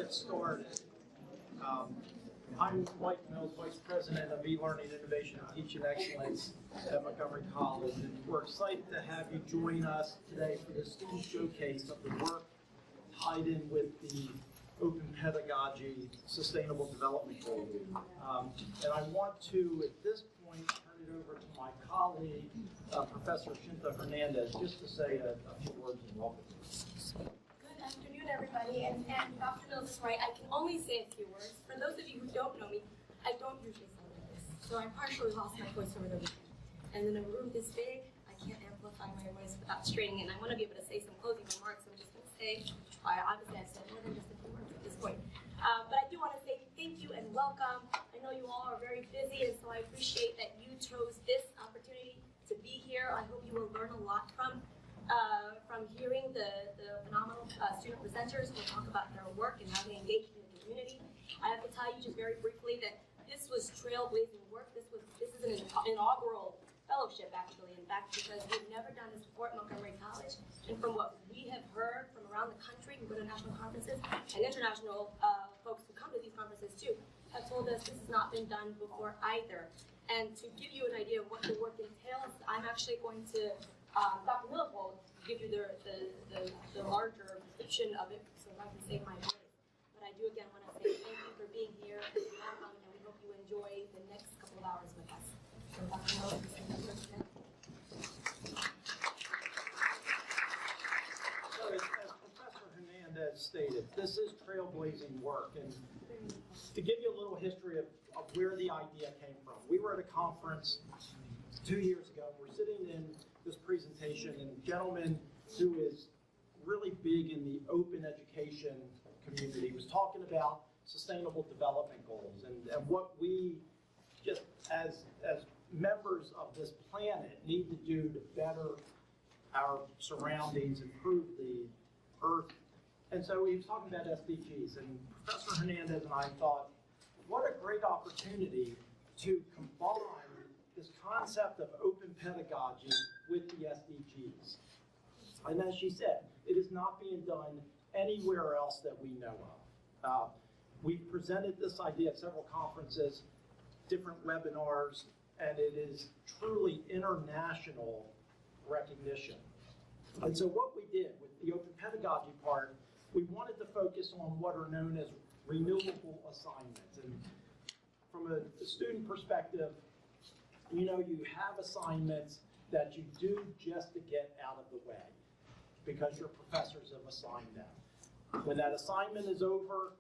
get started, I'm Mike Mills, Vice President of E-Learning Innovation and Teaching Excellence at Montgomery College, and we're excited to have you join us today for this student showcase of the work tied in with the Open Pedagogy Sustainable Development Goal. And I want to, at this point, turn it over to my colleague, Professor Shinta Hernandez, just to say a few words and welcome. Good afternoon, everybody. And Dr. Mills is right. I can only say a few words. For those of you who don't know me, I don't usually sound like this. So I partially lost my voice over the weekend. And in a room this big, I can't amplify my voice without straining it. And I want to be able to say some closing remarks. I'm just going to say, obviously I've said more than just a few words at this point. But I do want to say thank you and welcome. I know you all are very busy, and so I appreciate that you chose this opportunity to be here. I hope you will learn a lot from hearing the phenomenal student presenters who will talk about their work and how they engage in the community. I have to tell you just very briefly that this was trailblazing work. This is an inaugural fellowship, actually, in fact, because we've never done this before at Montgomery College. And from what we have heard from around the country, who go to national conferences, and international folks who come to these conferences too, have told us this has not been done before either. And to give you an idea of what the work entails, I'm actually going to, Dr. Mills will give you the larger description of it, so I can save my voice. But I do again want to say thank you for being here, and welcome, and we hope you enjoy the next couple of hours with us. So Dr. Mills, you can So as Professor Hernandez stated, this is trailblazing work. And to give you a little history of where the idea came from, we were at a conference 2 years ago. We're sitting in this presentation, and a gentleman who is really big in the open education community was talking about sustainable development goals and what we just as members of this planet need to do to better our surroundings, improve the earth. And so he was talking about SDGs, and Professor Hernandez and I thought, what a great opportunity to combine this concept of open pedagogy with the SDGs. And as she said, it is not being done anywhere else that we know of. We've presented this idea at several conferences, different webinars, and it is truly international recognition. And so what we did with the open pedagogy part, we wanted to focus on what are known as renewable assignments. And from a student perspective, you have assignments that you do just to get out of the way because your professors have assigned them. When that assignment is over,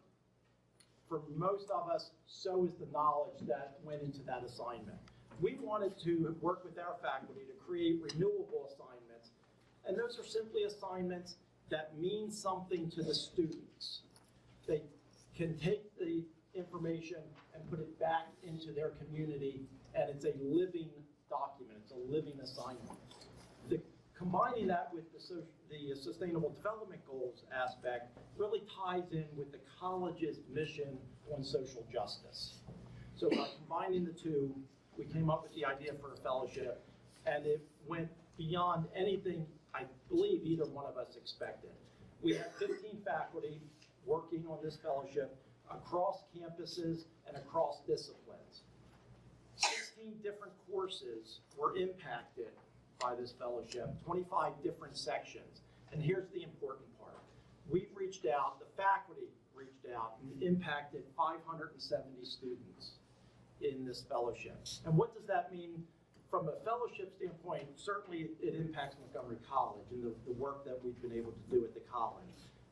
for most of us, so is the knowledge that went into that assignment. We wanted to work with our faculty to create renewable assignments, and those are simply assignments that mean something to the students. They can take the information and put it back into their community, and it's a living document, it's a living assignment. Combining that with the Sustainable Development Goals aspect really ties in with the college's mission on social justice. So by combining the two, we came up with the idea for a fellowship, and it went beyond anything I believe either one of us expected. We have 15 faculty working on this fellowship across campuses and across disciplines. 16 different courses were impacted by this fellowship, 25 different sections. And here's the important part. We've reached out, the faculty reached out and impacted 570 students in this fellowship. And what does that mean from a fellowship standpoint? Certainly it impacts Montgomery College and the work that we've been able to do at the college.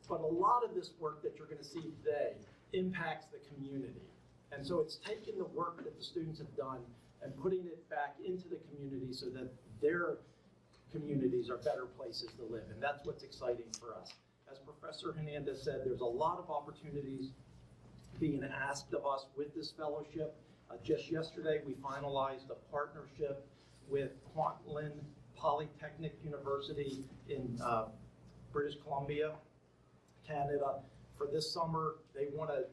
But a lot of this work that you're going to see today impacts the community. And so it's taking the work that the students have done and putting it back into the community so that their communities are better places to live. And that's what's exciting for us. As Professor Hernandez said, there's a lot of opportunities being asked of us with this fellowship. Just yesterday, we finalized a partnership with Kwantlen Polytechnic University in British Columbia, Canada. For this summer, they want to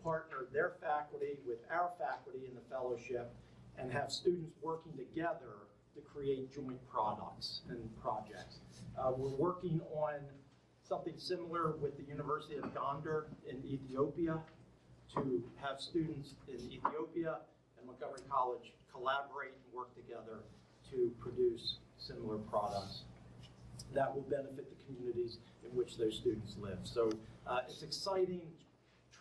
partner their faculty with our faculty in the fellowship and have students working together to create joint products and projects. We're working on something similar with the University of Gondar in Ethiopia, to have students in Ethiopia and Montgomery College collaborate and work together to produce similar products that will benefit the communities in which those students live. So it's exciting,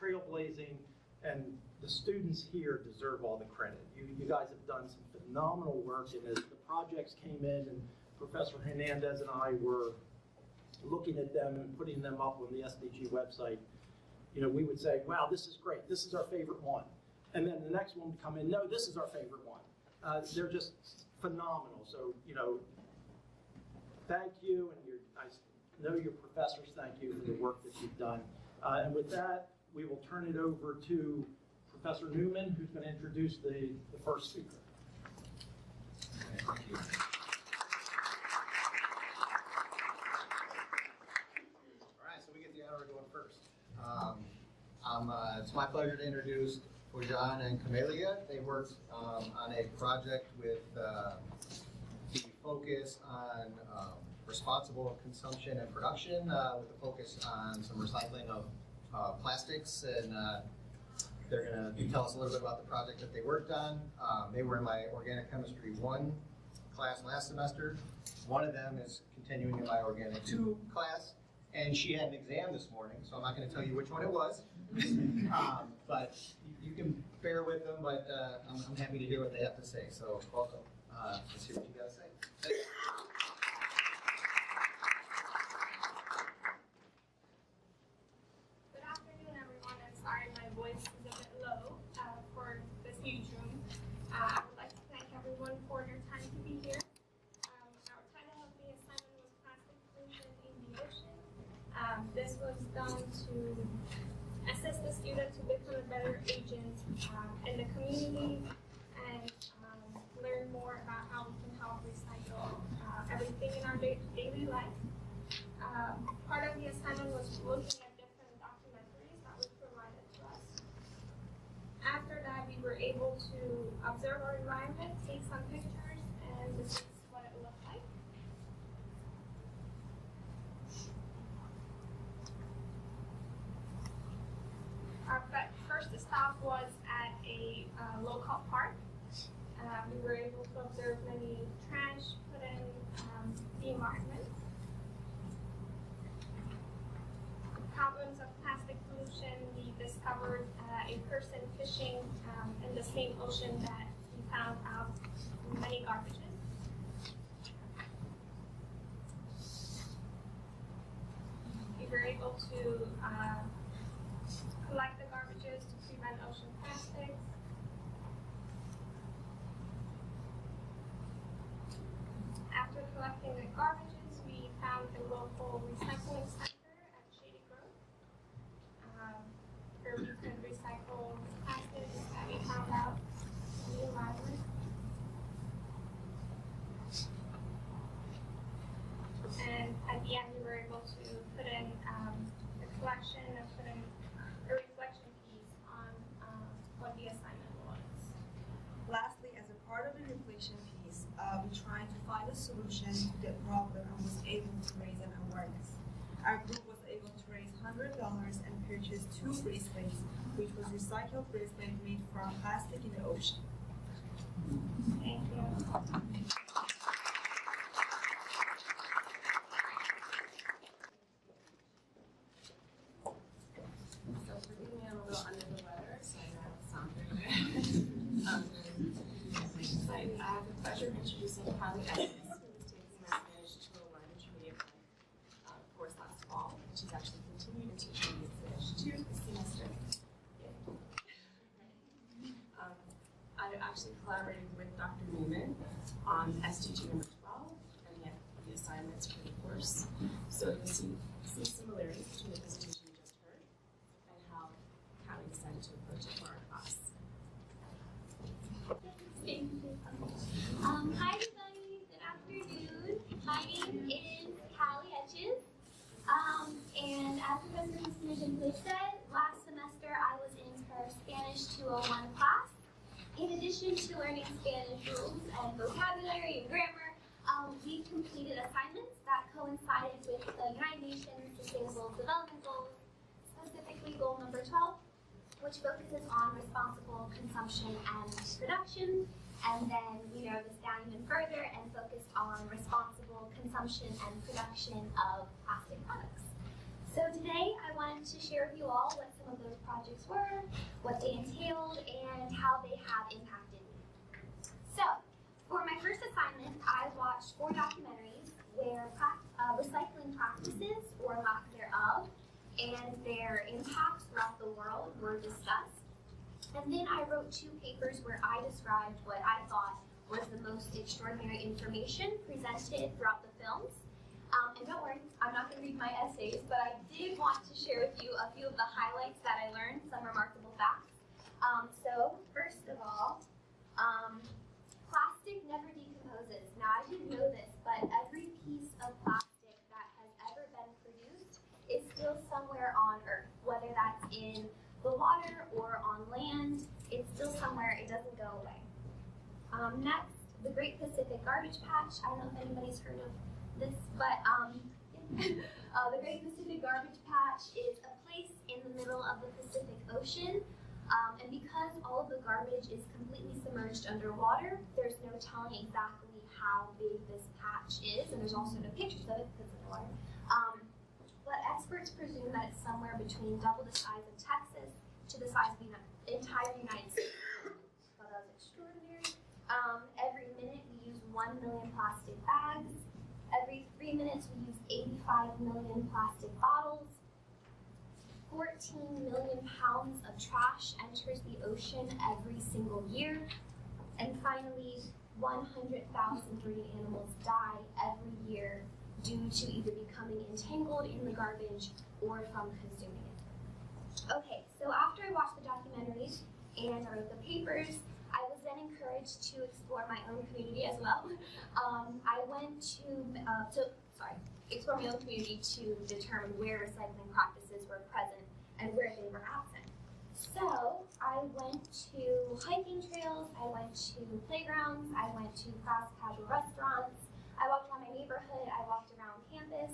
trailblazing, and the students here deserve all the credit. You guys have done some phenomenal work, and as the projects came in and Professor Hernandez and I were looking at them and putting them up on the SDG website, you know, we would say, wow, this is great. This is our favorite one. And then the next one would come in, no, this is our favorite one. They're just phenomenal. So, you know, thank you, and I know your professors thank you for the work that you've done. And with that, we will turn it over to Professor Newman, who's going to introduce the first speaker. Thank you. All right, so we get the honor of going first. It's my pleasure to introduce Bojan and Camelia. They worked on a project with the focus on responsible consumption and production, with a focus on some recycling of plastics, and they're going to tell us a little bit about the project that they worked on. They were in my Organic Chemistry 1 class last semester. One of them is continuing in my Organic 2 class, and she had an exam this morning, so I'm not going to tell you which one it was. But you can bear with them, but I'm happy to hear what they have to say. So welcome. Let's hear what you got to say. Good afternoon, everyone. I'm sorry my voice is a bit low for this huge room. I would like to thank everyone for your time to be here. Our title of the assignment was Plastic Pollution in the Ocean. This was done to assist the student to become a better agent in the community and learn more about how we can help recycle everything in our daily life. Part of the assignment was looking at different documentaries that were provided to us. After that, we were able to observe our environment, take some pictures, and this is what it looked like. Our first stop was at a local park. We were able to observe many trash put in the environment. Problems of plastic pollution, we discovered a person fishing in the same ocean that we found out many garbages. We were able to collect the garbages to prevent ocean plastics. After collecting the garbages, we found a local recycling center at Shady Grove, where we could recycle plastics that we found out in the environment. And at the end, we were able to put in the collection and put in a reflection piece on what the assignment was. Lastly, as a part of the reflection piece, we tried to find a solution to the problem and was able to raise an awareness. Our group was able to raise $100 and purchase 2 bracelets, which was recycled bracelet made from plastic in the ocean. Thank you. So forgive me, I'm a little under the weather, so I don't sound very good. I have the pleasure of introducing Kylie Evans, who was taking my Spanish 201 intermediate course last fall, and she's actually continued into intermediate Spanish 2 this semester. I actually collaborated with Dr. Newman on SDG number 12 and the assignments for the course. So you'll see some similarities between the presentation you just heard and how we decided to approach it for our class. Thank you. Hi everybody, good afternoon. My name is Callie Etches. And as Professor Smith said, last semester I was in her Spanish 201 class. In addition to learning Spanish rules and vocabulary and grammar, we completed assignments that coincide coincided with the United Nations Sustainable Development Goals, specifically goal number 12, which focuses on responsible consumption and production. And then we narrowed this down even further and focused on responsible consumption and production of plastic products. So today I wanted to share with you all what some of those projects were, what they entailed, and how they have impacted me. So, for my first assignment, I watched 4 documentaries where recycling practices, or lack thereof, and their impacts throughout the world were discussed. And then I wrote 2 papers where I described what I thought was the most extraordinary information presented throughout the films. And don't worry, I'm not going to read my essays, but I did want to share with you a few of the highlights that I learned, some remarkable facts. So, first of all, plastic never decomposes. Now, I didn't know this, but every piece of plastic that has ever been produced is still somewhere on Earth, whether that's in the water or on land, it's still somewhere, it doesn't go away. Next, the Great Pacific Garbage Patch. I don't know if anybody's heard of this, but the Great Pacific Garbage Patch is a place in the middle of the Pacific Ocean, and because all of the garbage is completely submerged underwater, there's no telling exactly how big this patch is, and there's also no pictures of it because it's underwater. But experts presume that it's somewhere between double the size of Texas to the size of the entire United States. So that was extraordinary. Every minute we use 1 million plastic bags. Every 3 minutes we use 85 million plastic bottles. 14 million pounds of trash enters the ocean every single year. And finally, 100,000 marine animals die every year due to either becoming entangled in the garbage or from consuming it. Okay, so after I watched the documentaries and I wrote the papers, I was then encouraged to explore my own community as well. I went to explore my own community to determine where recycling practices were present and where they were absent. So I went to hiking trails, I went to playgrounds, I went to fast casual restaurants, I walked around my neighborhood, I walked around campus,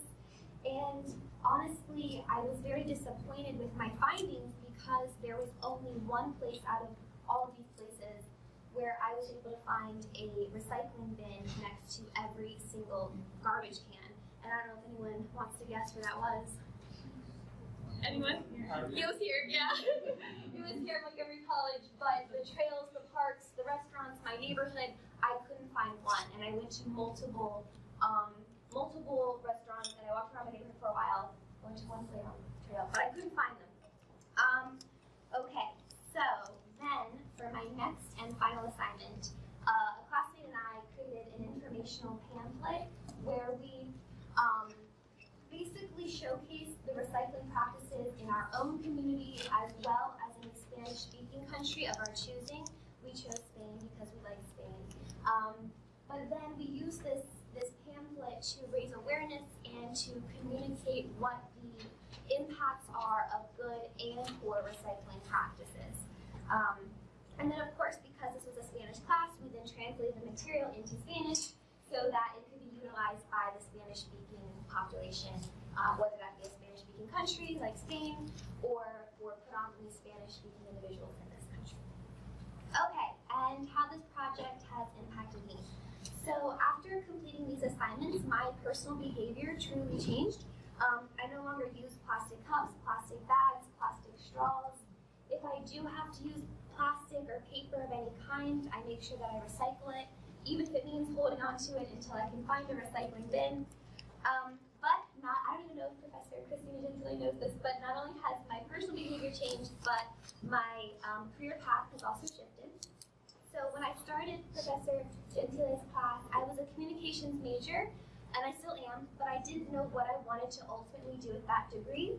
and honestly, I was very disappointed with my findings because there was only one place out of all of these places where I was able to find a recycling bin next to every single garbage can. And I don't know if anyone wants to guess where that was. Anyone? It was here, yeah. It was here at Montgomery College, but the trails, the parks, the restaurants, my neighborhood, I couldn't find one. And I went to multiple restaurants, and I walked around my neighborhood for a while. I went to one playground trail, but I couldn't find them. Okay, so then for my next and final assignment, a classmate and I created an informational pamphlet where we basically showcased the recycling practices in our own community as well as in the Spanish-speaking country of our choosing. We chose Spain because we like Spain. But then we used this pamphlet to raise awareness and to communicate what the impacts are of good and poor recycling practices. And then of course, because this was a Spanish class, we then translated the material into Spanish so that it could be utilized by the Spanish-speaking population, whether that be a Spanish-speaking country like Spain or predominantly Spanish-speaking individuals in this country. Okay, and how this project has impacted me. So after completing these assignments, my personal behavior truly changed. I no longer use plastic cups, plastic bags, plastic straws. If I do have to use plastic or paper of any kind, I make sure that I recycle it, even if it means holding on to it until I can find a recycling bin. I don't even know if Professor Christina Gentile knows this, but not only has my personal behavior changed, but my career path has also shifted. So when I started Professor Gentile's class, I was a communications major, and I still am, but I didn't know what I wanted to ultimately do with that degree,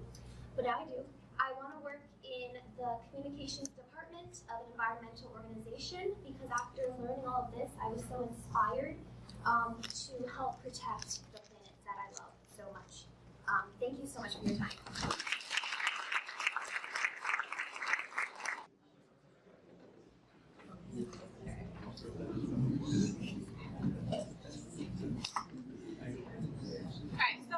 but now I do. I want to work in the communications department of an environmental organization because after learning all of this, I was so inspired to help protect the planet that I love so much. Thank you so much for your time. Alright, so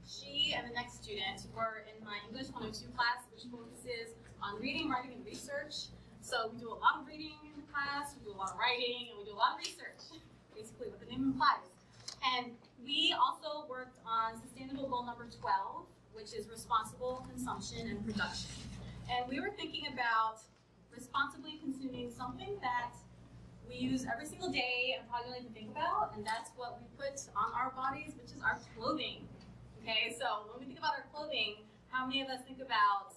She and the next student were in my English 102 class, which focuses on reading, writing, and research. So we do a lot of reading in the class, we do a lot of writing, and we do a lot of research, basically what the name implies. And we also worked on sustainable goal number 12, which is responsible consumption and production. And we were thinking about responsibly consuming something that we use every single day and probably don't even think about, and that's what we put on our bodies, which is our clothing. Okay, so when we think about our clothing, how many of us think about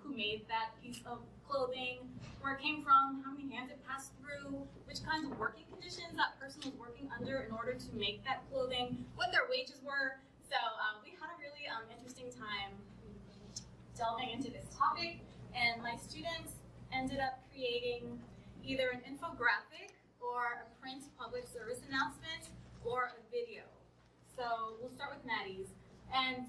who made that piece of clothing, where it came from, how many hands it passed through, which kinds of working conditions that person was working under in order to make that clothing, what their wages were. So we had a really interesting time delving into this topic, and my students ended up creating either an infographic or a print public service announcement or a video. So we'll start with Maddie's. And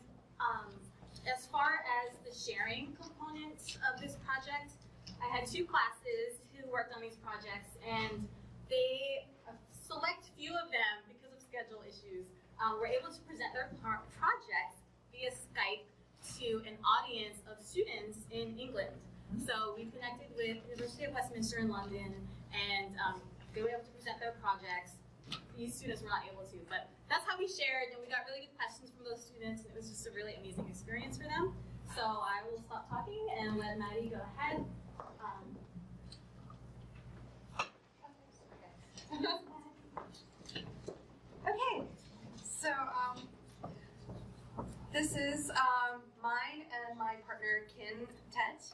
as far as the sharing component of this project, I had 2 classes who worked on these projects, and they, a select few of them, because of schedule issues, were able to present their projects via Skype to an audience of students in England. So we connected with the University of Westminster in London, and they were able to present their projects. These students were not able to, but that's how we shared, and we got really good questions from those students, and it was just a really amazing experience for them. So I will stop talking and let Maddie go ahead. Okay, so this is mine and my partner Kin Tet.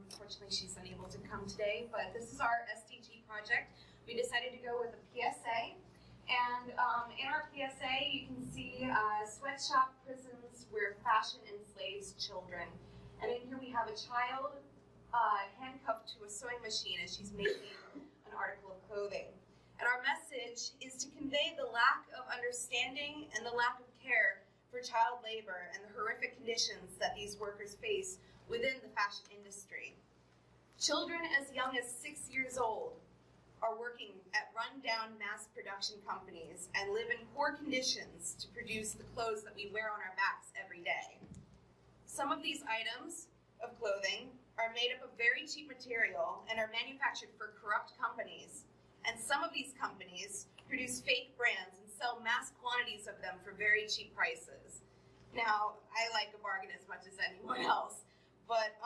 Unfortunately, she's unable to come today, but this is our SDG project. We decided to go with a PSA, and in our PSA, you can see sweatshop prisons where fashion enslaves children. And in here we have a child handcuffed to a sewing machine as she's making an article of clothing. And our message is to convey the lack of understanding and the lack of care for child labor and the horrific conditions that these workers face within the fashion industry. Children as young as 6 years old are working at rundown mass production companies and live in poor conditions to produce the clothes that we wear on our backs every day. Some of these items of clothing are made up of very cheap material and are manufactured for corrupt companies. And some of these companies produce fake brands and sell mass quantities of them for very cheap prices. Now, I like a bargain as much as anyone else, but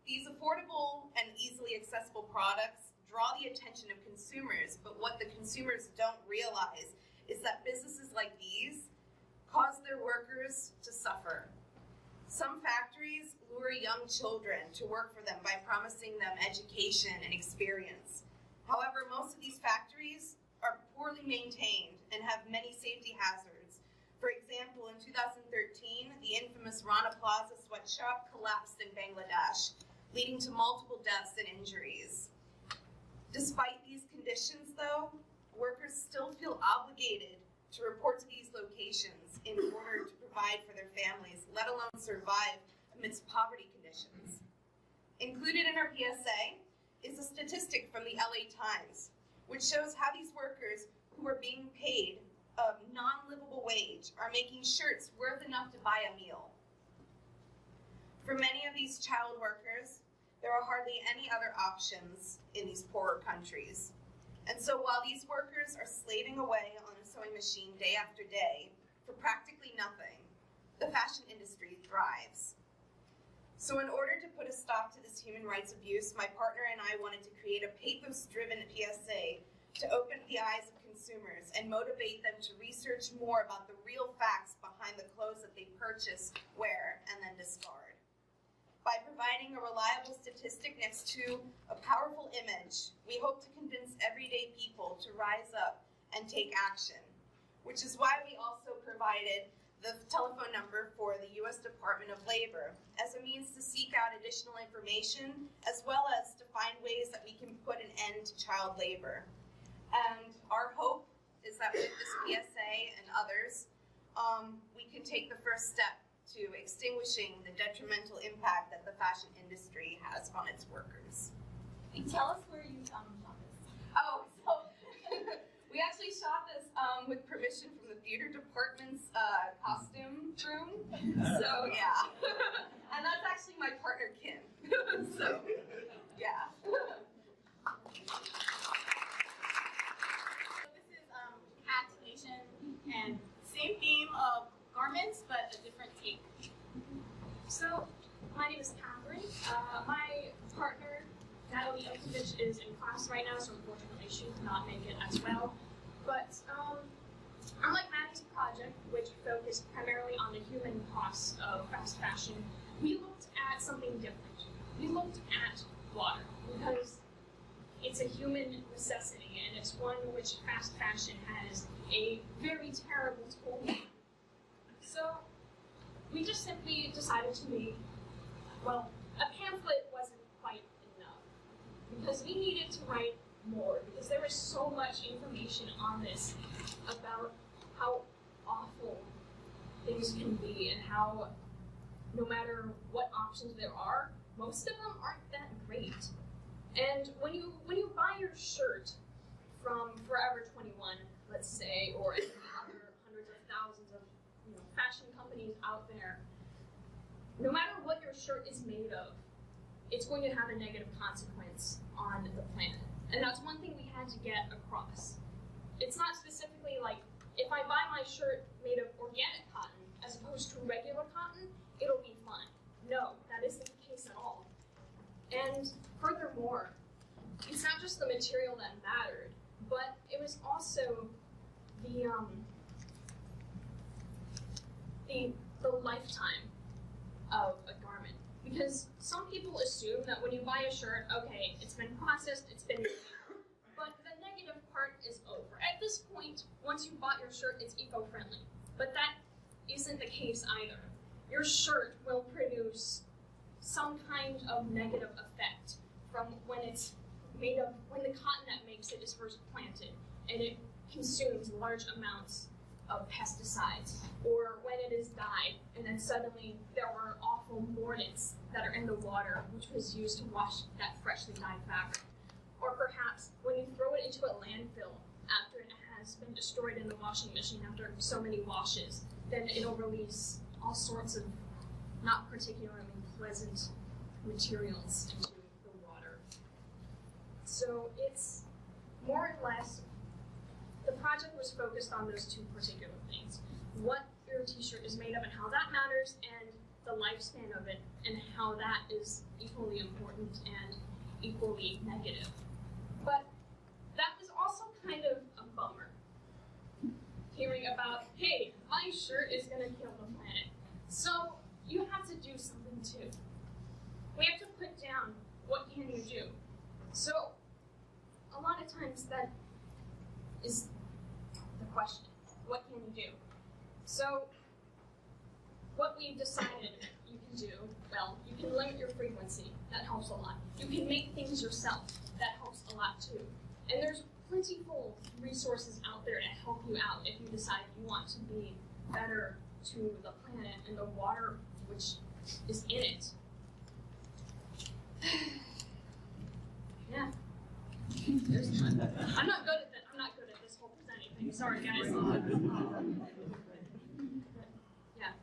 these affordable and easily accessible products draw the attention of consumers, but what the consumers don't realize is that businesses like these cause their workers to suffer. Some factories lure young children to work for them by promising them education and experience. However, most of these factories are poorly maintained and have many safety hazards. For example, in 2013, the infamous Rana Plaza sweatshop collapsed in Bangladesh, leading to multiple deaths and injuries. Despite these conditions, though, workers still feel obligated to report to these locations in order to provide for their families, let alone survive amidst poverty conditions. Included in our PSA is a statistic from the LA Times, which shows how these workers who are being paid a non-livable wage are making shirts worth enough to buy a meal. For many of these child workers, there are hardly any other options in these poorer countries. And so while these workers are slaving away on a sewing machine day after day for practically nothing, the fashion industry thrives. So in order to put a stop to this human rights abuse, my partner and I wanted to create a pathos-driven PSA to open the eyes of consumers and motivate them to research more about the real facts behind the clothes that they purchase, wear, and then discard. By providing a reliable statistic next to a powerful image, we hope to convince everyday people to rise up and take action, which is why we also provided the telephone number for the U.S. Department of Labor as a means to seek out additional information, as well as to find ways that we can put an end to child labor. And our hope is that with this PSA and others, we can take the first step to extinguishing the detrimental impact that the fashion industry has on its workers. Tell us where you shot this. Oh, so we actually shot this with permission from the theater department's So yeah, and that's actually my partner Kim. So yeah. So this is Cat Nation, and same theme of garments, but a different take. So, my name is Catherine. My partner, Natalie Okovich, is in class right now, so unfortunately she could not make it as well. But unlike Maddie's project, which focused primarily on the human costs of fast fashion, we looked at something different. We looked at water, because it's a human necessity, and it's one which fast fashion has a very terrible toll on. So we just simply decided to make, well, a pamphlet wasn't quite enough, because we needed to write more, because there was so much information on this about how awful things can be, and how no matter what options there are, most of them aren't that great. And when you buy your shirt from Forever 21, let's say, or any other hundreds of thousands of fashion companies out there, no matter what your shirt is made of, it's going to have a negative consequence on the planet. And that's one thing we had to get across. It's not specifically like, if I buy my shirt made of organic cotton as opposed to regular cotton, it'll be fine. No, that isn't the case at all. And furthermore, it's not just the material that mattered, but it was also the lifetime of a garment. Because some people assume that when you buy a shirt, okay, it's been processed, it's been made, but the negative part is over. At this point, once you bought your shirt, it's eco-friendly. But that isn't the case either. Your shirt will produce some kind of negative effect from when it's made of, when the cotton that makes it is first planted, and it consumes large amounts of pesticides, or when it is dyed, and then suddenly there were awful mortants that are in the water, which was used to wash that freshly dyed fabric. Or perhaps when you throw it into a landfill after it has been destroyed in the washing machine after so many washes, then it'll release all sorts of not particularly pleasant materials into the water. So it's more or less, the project was focused on those two particular things. What your t-shirt is made of and how that matters, and the lifespan of it, and how that is equally important and equally negative. But that was also kind of a bummer. Hearing about, hey, my shirt is gonna kill the planet. So you have to do something too. We have to put down, what can you do? So a lot of times that is the question, what can you do? So what we've decided you can do, well, you can limit your frequency, that helps a lot. You can make things yourself, that helps a lot too. And there's plentiful resources out there to help you out if you decide you want to be better to the planet and the water which is in it. Yeah. There's none. I'm not good at that. I'm not good at this whole presenting thing. Sorry, guys. Yeah.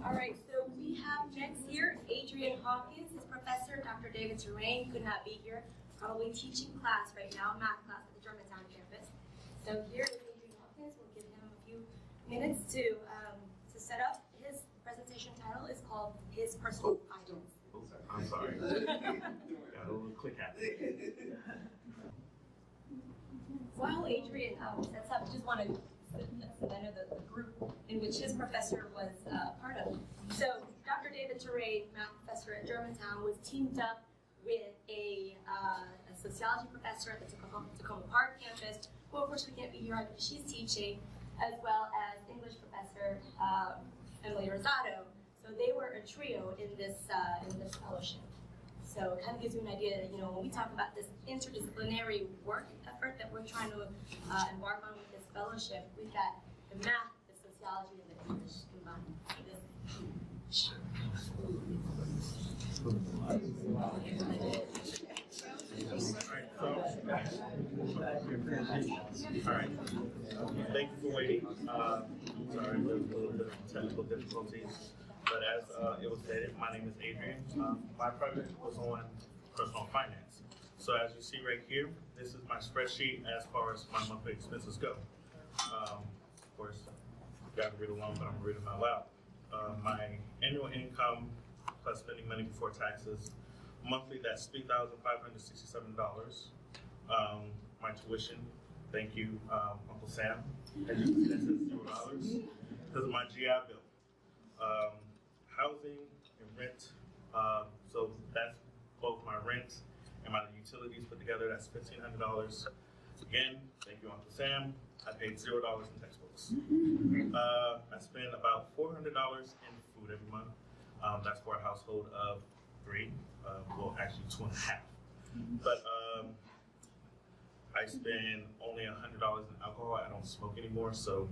All right, so we have next here Adrian Hawkins, his professor, Dr. David Terrain, could not be here, probably teaching class right now, math class at the Germantown campus. So here is Adrian Hawkins. We'll give him a few minutes to set up. His presentation title is called His Personal Finance. I'm sorry. Got a little click happening. While Adrian sets up, I just want to center the group in which his professor was part of. So Dr. David Terrain, math professor at Germantown, was teamed up with a sociology professor at the Tacoma Park campus, who of course we can't be here on because she's teaching, as well as English professor Emily Rosado. So they were a trio in this fellowship. So it kind of gives you an idea that, when we talk about this interdisciplinary work effort that we're trying to embark on with this fellowship, we've got the math, the sociology, and the English combined. So this All right. Thank you for waiting. Sorry, there was a little bit of technical difficulties. But as it was stated, my name is Adrian. My project was on personal finance. So as you see right here, this is my spreadsheet as far as my monthly expenses go. Of course, you got to read along, but I'm reading out loud. My annual income plus spending money before taxes. Monthly, that's $3,567. My tuition, thank you, Uncle Sam. As you can see, that says $0 because of my GI bill. Housing and rent, so that's both my rent and my utilities put together, that's $1,500. Again, thank you, Uncle Sam. I paid $0 in textbooks. I spend about $400 in food every month. That's for a household of 3, well, actually 2.5. But I spend only $100 in alcohol. I don't smoke anymore, so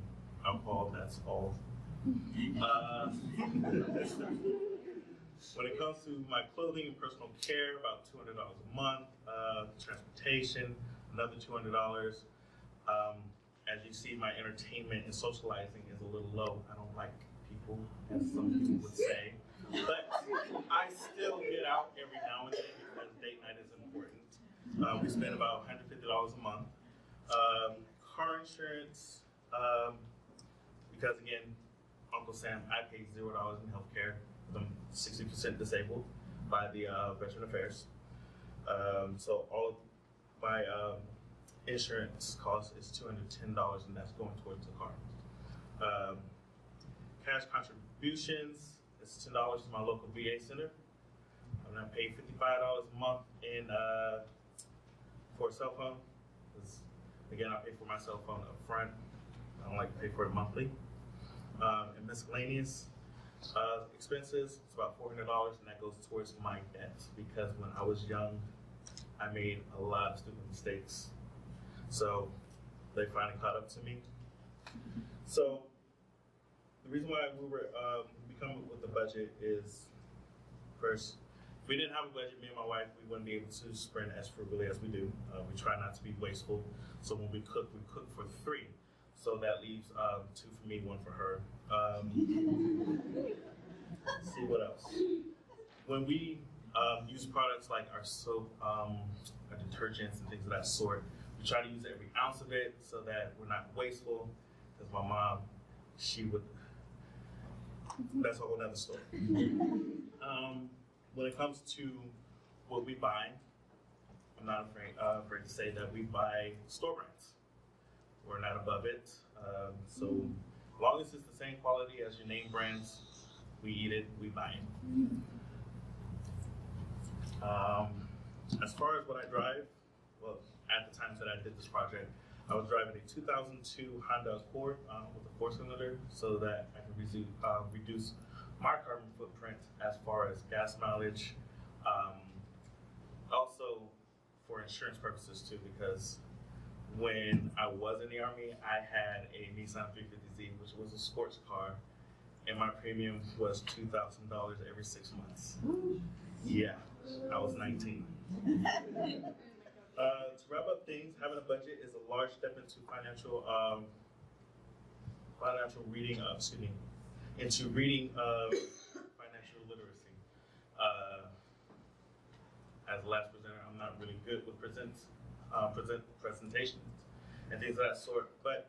alcohol, that's all. When it comes to my clothing and personal care, about $200 a month. Transportation, another $200. As you see, my entertainment and socializing is a little low. I don't like people, as some people would say. But I still get out every now and then because date night is important. We spend about $150 a month. Car insurance, because again, Uncle Sam, I pay $0 in healthcare. I'm 60% disabled by the Veteran Affairs. So all of my insurance cost is $210, and that's going towards the car. Cash contributions is $10 to my local VA center. I'm gonna pay $55 a month in for a cell phone. Again, I pay for my cell phone up front. I don't like to pay for it monthly. And miscellaneous expenses, it's about $400, and that goes towards my debt because when I was young, I made a lot of stupid mistakes. So they finally caught up to me. So the reason why we come up with the budget is, first, if we didn't have a budget, me and my wife, we wouldn't be able to spend as frugally as we do. We try not to be wasteful. So when we cook for 3. So that leaves 2 for me, 1 for her. Let's see what else. When we use products like our soap, our detergents and things of that sort, we try to use every ounce of it so that we're not wasteful. Because my mom, she would, that's a whole other story. When it comes to what we buy, I'm not afraid to say that we buy store brands. We're not above it. So as long as it's the same quality as your name brands, we eat it, we buy it. As far as what I drive, well, at the time that I did this project, I was driving a 2002 Honda Accord with a 4-cylinder so that I can reduce my carbon footprint as far as gas mileage. Also for insurance purposes too, because when I was in the Army, I had a Nissan 350Z, which was a sports car, and my premium was $2,000 every 6 months. Yeah, I was 19. To wrap up things, having a budget is a large step into financial reading. Into reading financial literacy. As the last presenter, I'm not really good with presentations and things of that sort. But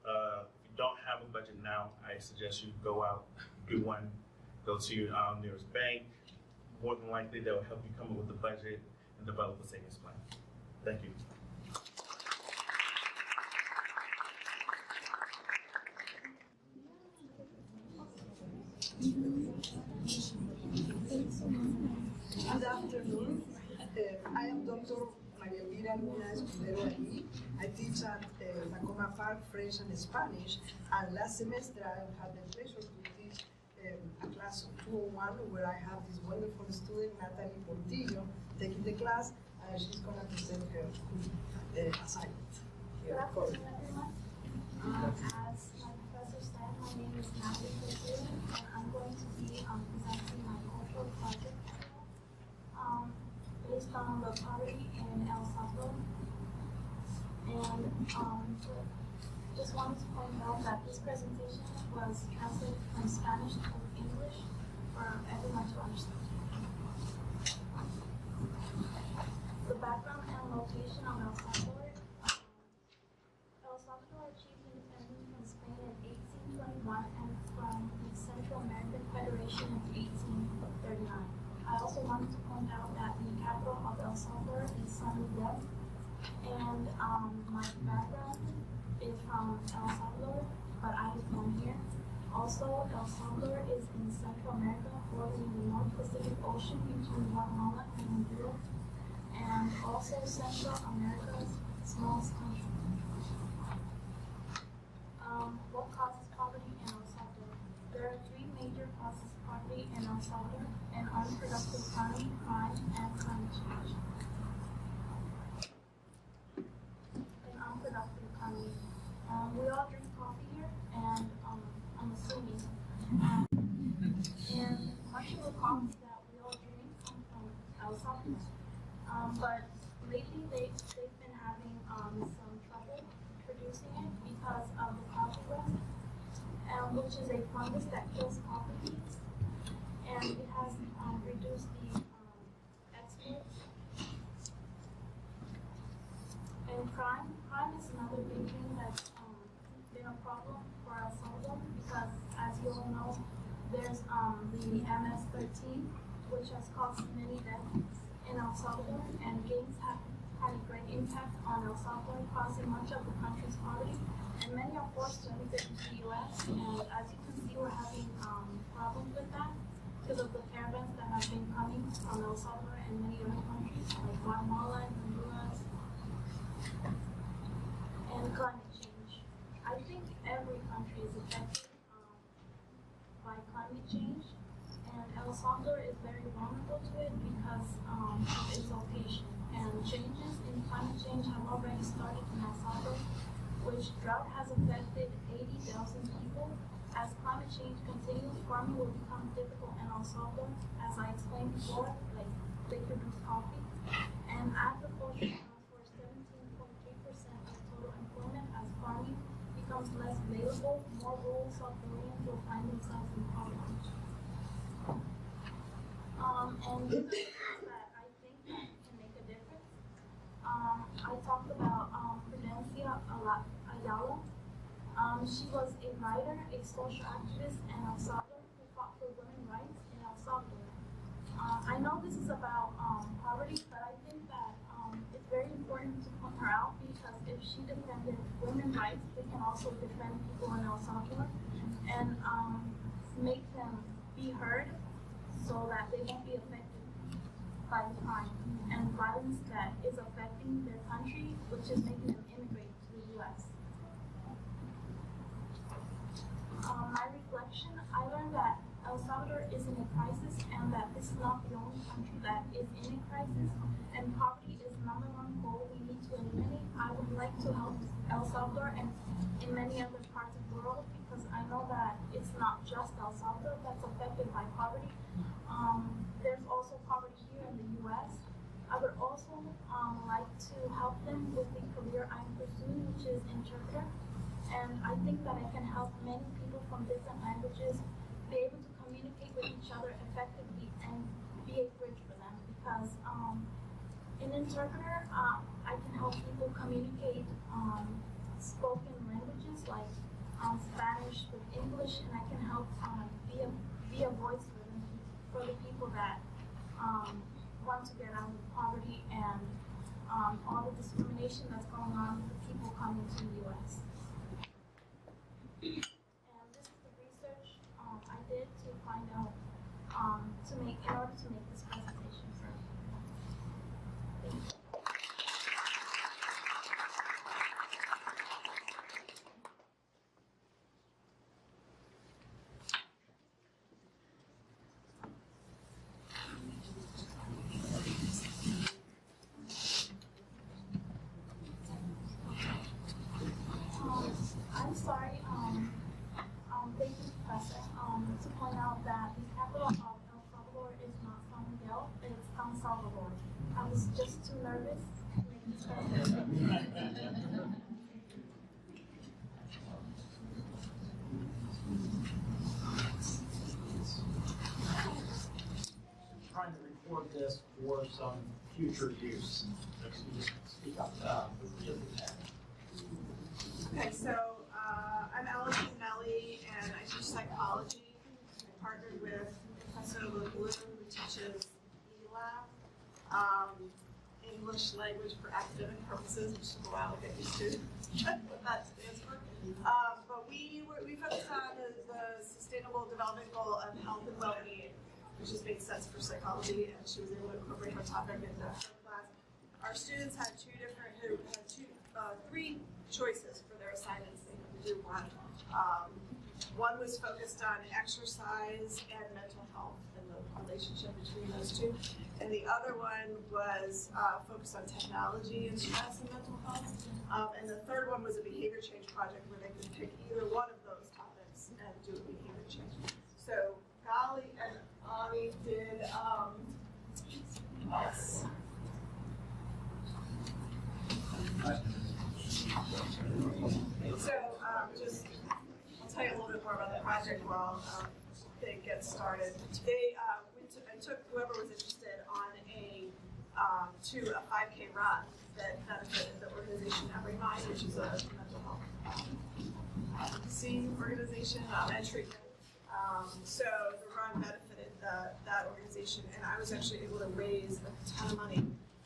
if you don't have a budget now, I suggest you go out, do one, go to your nearest bank. More than likely, they'll help you come up with a budget and develop a savings plan. Thank you. Good afternoon. I am Dr. Maria Elvira Luna Escudero Ali. I teach at Tacoma Park French and Spanish. And last semester I had the pleasure to teach a class of 201 where I have this wonderful student, Natalie Portillo, taking the class, and she's going to present her assignment. Good afternoon, everyone. As my professor said, my name is Natalie Portillo, and I'm going to be presenting my cultural project based on the poverty in El Salvador. And just wanted to point out that this presentation was translated from Spanish to English for everyone to understand. The background and location of El Salvador. El Salvador achieved independence from Spain in 1821 and from the Central American Federation in 1839. I also wanted to point out that the capital of El Salvador is San Miguel, and my background is from El Salvador, but I was born here. Also, El Salvador is in Central America, bordering the North Pacific Ocean between Guatemala and Honduras, and also Central America's smallest country. What causes poverty in El Salvador? There are three major causes of poverty in El Salvador: an unproductive economy, crime, and climate change. An unproductive economy. We all drink coffee here, and I'm assuming. And much of the coffee that we all drink comes from El Salvador. But lately they've been having some trouble producing it because of the coffee rust, which is a fungus that kills coffee beans, and it has reduced the exports. And crime is another big thing that's been a problem for El Salvador because, as you all know, there's the MS-13, which has caused many deaths in El Salvador, and gangs have had a great impact on El Salvador, causing much of the country's poverty, and many are forced to immigrate into the U.S., and as you can see, we're having problems with that because of the caravans that have been coming from El Salvador and many other countries like Guatemala and Honduras. And climate change. I think every country is affected by climate change, and El Salvador is very vulnerable to it because of its location. And changes in climate change have already started in El Salvador, which drought has affected 80,000 people. As climate change continues, farming will become difficult in El Salvador. As I explained before, like they produce coffee, and agriculture accounts for 17.3% of total employment. As farming becomes less available, more rural Salvadorians will find themselves in poverty. And these are things that I think that can make a difference. I talked about Prudencia Ayala. She was a writer, a social activist in El Salvador who fought for women's rights in El Salvador. I know this is about poverty, but I think that it's very important to point her out because if she defended women's rights, we can also defend people in El Salvador and make them be heard so that they won't be affected by the crime and violence that is affecting their country, which is making them immigrate to the U.S. My reflection, I learned that El Salvador is in a crisis and that this is not the only country that is in a crisis, and poverty is the number one goal we need to eliminate. I would like to help El Salvador and in many other parts of the world because I know that it's not just El Salvador that's affected by poverty. There's also poverty here in the U.S. I would also like to help them with the career I'm pursuing, which is interpreter. And I think that I can help many people from different languages be able to communicate with each other effectively and be a bridge for them. Because in interpreter, I can help people communicate spoken languages like Spanish with English, and I can help be a voice for them, for the people that want to get out of poverty and all the discrimination that's going on with the people coming to the U.S. And this is the research I did to find out in order to make this presentation. Thank you. I'm sorry, thank you, Professor, to point out that the capital of El Salvador is not San Miguel, it's San Salvador. I was just too nervous to make Trying to record this for some future use. Speak up. Okay, so I'm Allison Melly, and I teach psychology. I partnered with Professor Blue, who teaches ELAB, English Language for Academic Purposes, which took a while to get used to what that stands for. But we focus on the sustainable development goal of health and well-being, which just makes sense for psychology, and she was able to incorporate her topic into her class. Our students had three choices for their assignments. They had to do one. One was focused on exercise and mental health and the relationship between those two. And the other one was focused on technology and stress and mental health. And the third one was a behavior change project where they could pick either one of those topics and do a behavior change. So Gali and Ani did I'll tell you a little bit more about the project while they get started. I took whoever was interested on to a 5K run that benefited the organization Every Mind, which is a mental health advocacy organization and treatment. So the run benefited that organization, and I was actually able to raise a ton of money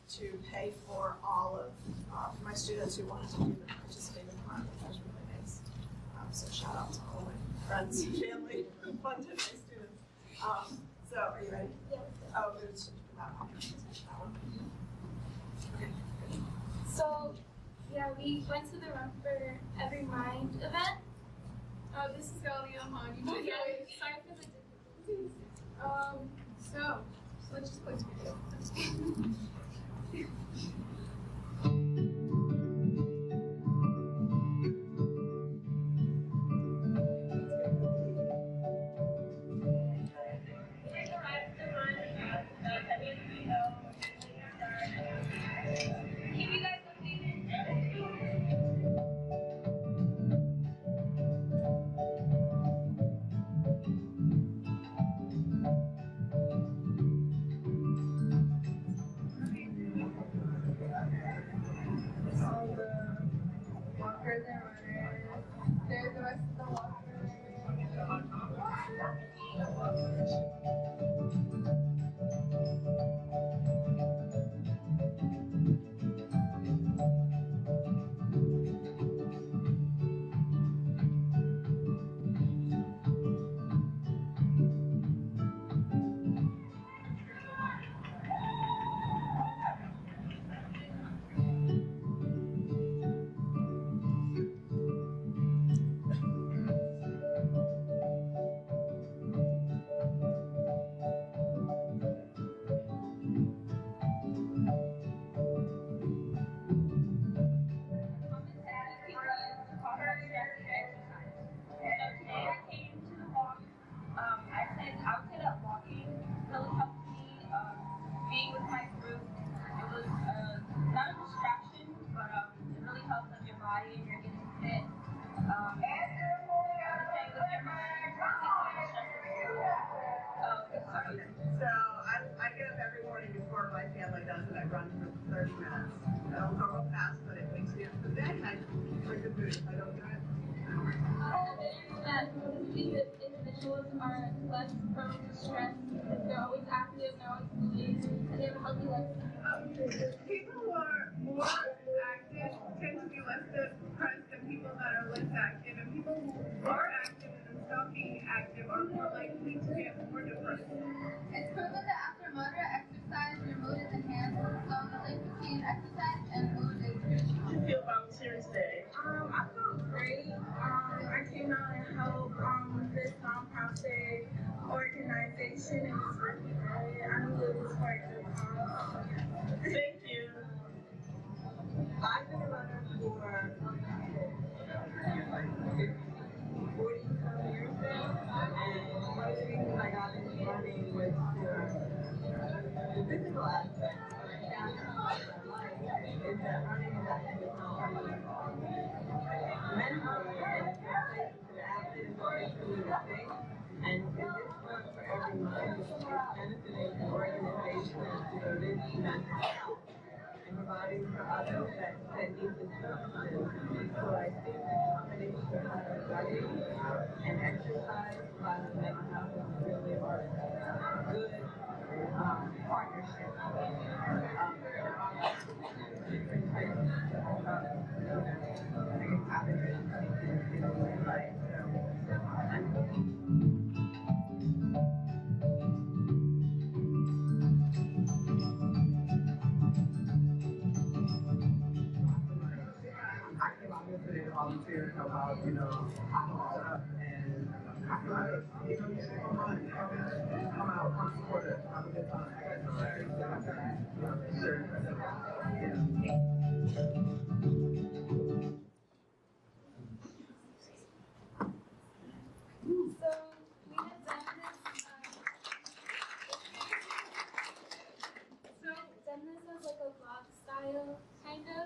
to pay for all of my students who wanted to participate in the run, which was really nice. So shout out to all my friends and family who funded my students. So are you ready? Yeah. Oh, it was that one. Okay. So, yeah, we went to the Run for Every Mind event. This is Galia Mahoney. Okay. Sorry for the difficulties. So let's just play this video. There's the rest of the walkers. So I get up every morning before my family does, and I run for 30 minutes. I don't go real fast, but it wakes me up for the day, and I feel good mood if I don't do it. That these individuals are less prone to stress because they're always active, they're always moving, and they have a healthy lifestyle. People who are more active tend to be less depressed than people that are less active, and people who are active and then stop being active are more likely to get more depressed. It's proven that after moderate exercise, your mood is enhanced, so the link between exercise and mood is crucial. How do you feel about volunteering today? I feel great. I came out and helped this nonprofit organization. It was working great. I knew it was for a good cause. Thank you. I've been a runner for 40-some years now, and one of the reasons I got into running was for the physical aspect, but I found out my life is that and providing for others that need this services. So I think a combination of writing and exercise combined with mental health is really a good partnership. Different types of competitions in life. I came out here today to volunteer and help out, and I feel like, you should come on, come out, come support us, have a good time. Sure. Done this as like a vlog style, kind of.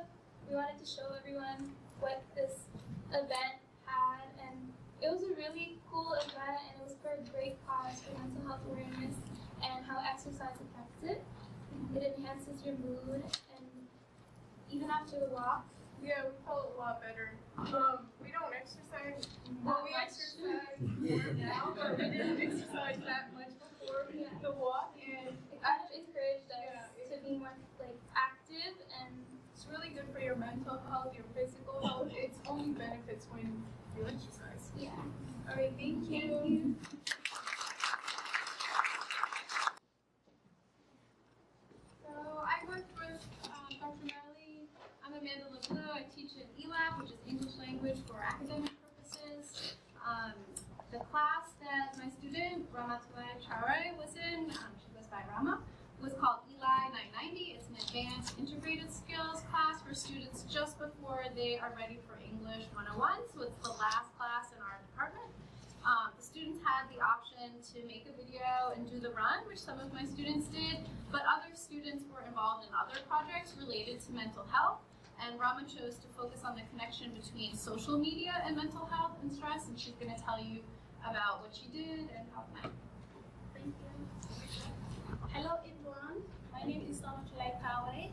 We wanted to show everyone what this event had, and it was a really cool event, and it was for a great cause for mental health awareness and how exercise affects it. It enhances your mood, and even after the walk. Yeah, we felt a lot better. We don't exercise. Well, we exercise more now, but we didn't exercise that much before the walk, and it kind of encouraged us to be more like active, and it's really good for your mental health, your physical health. It's only benefits when you exercise. Yeah. All right, thank you. So I worked with Dr. Melly. I'm Amanda LeBleu. I teach at ELAB, which is English language for academic purposes. The class that my student, Ramatullah Chare, was in, she goes by Rama, was called ELI 990. It's an advanced integrated skills class for students just before they are ready for English 101. So it's the last class in our department. The students had the option to make a video and do the run, which some of my students did, but other students were involved in other projects related to mental health. And Rama chose to focus on the connection between social media and mental health and stress, and she's going to tell you about what she did and how it went. Thank you. Hello everyone, my name is Ramatullah Chare.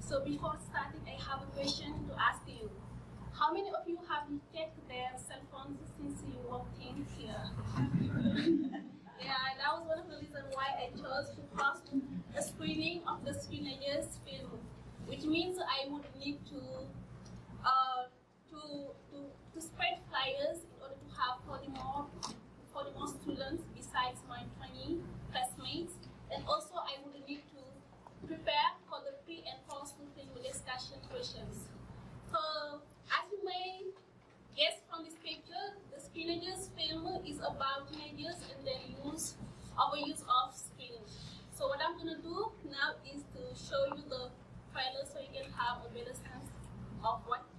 So before starting, I have a question to ask you. How many of you have checked their cell phones since you walked in here? Yeah, that was one of the reasons why I chose to host a screening of the Spinaches film, which means I would need to spread flyers in order to have 40 more students besides my 20 classmates, and also I would need to prepare for the pre and post film discussion questions. So as you may guess from this picture, the Spinaches film is about teenagers and their overuse of screen. So what I'm gonna do now is to show you the trailer so you can have a better sense of what it is.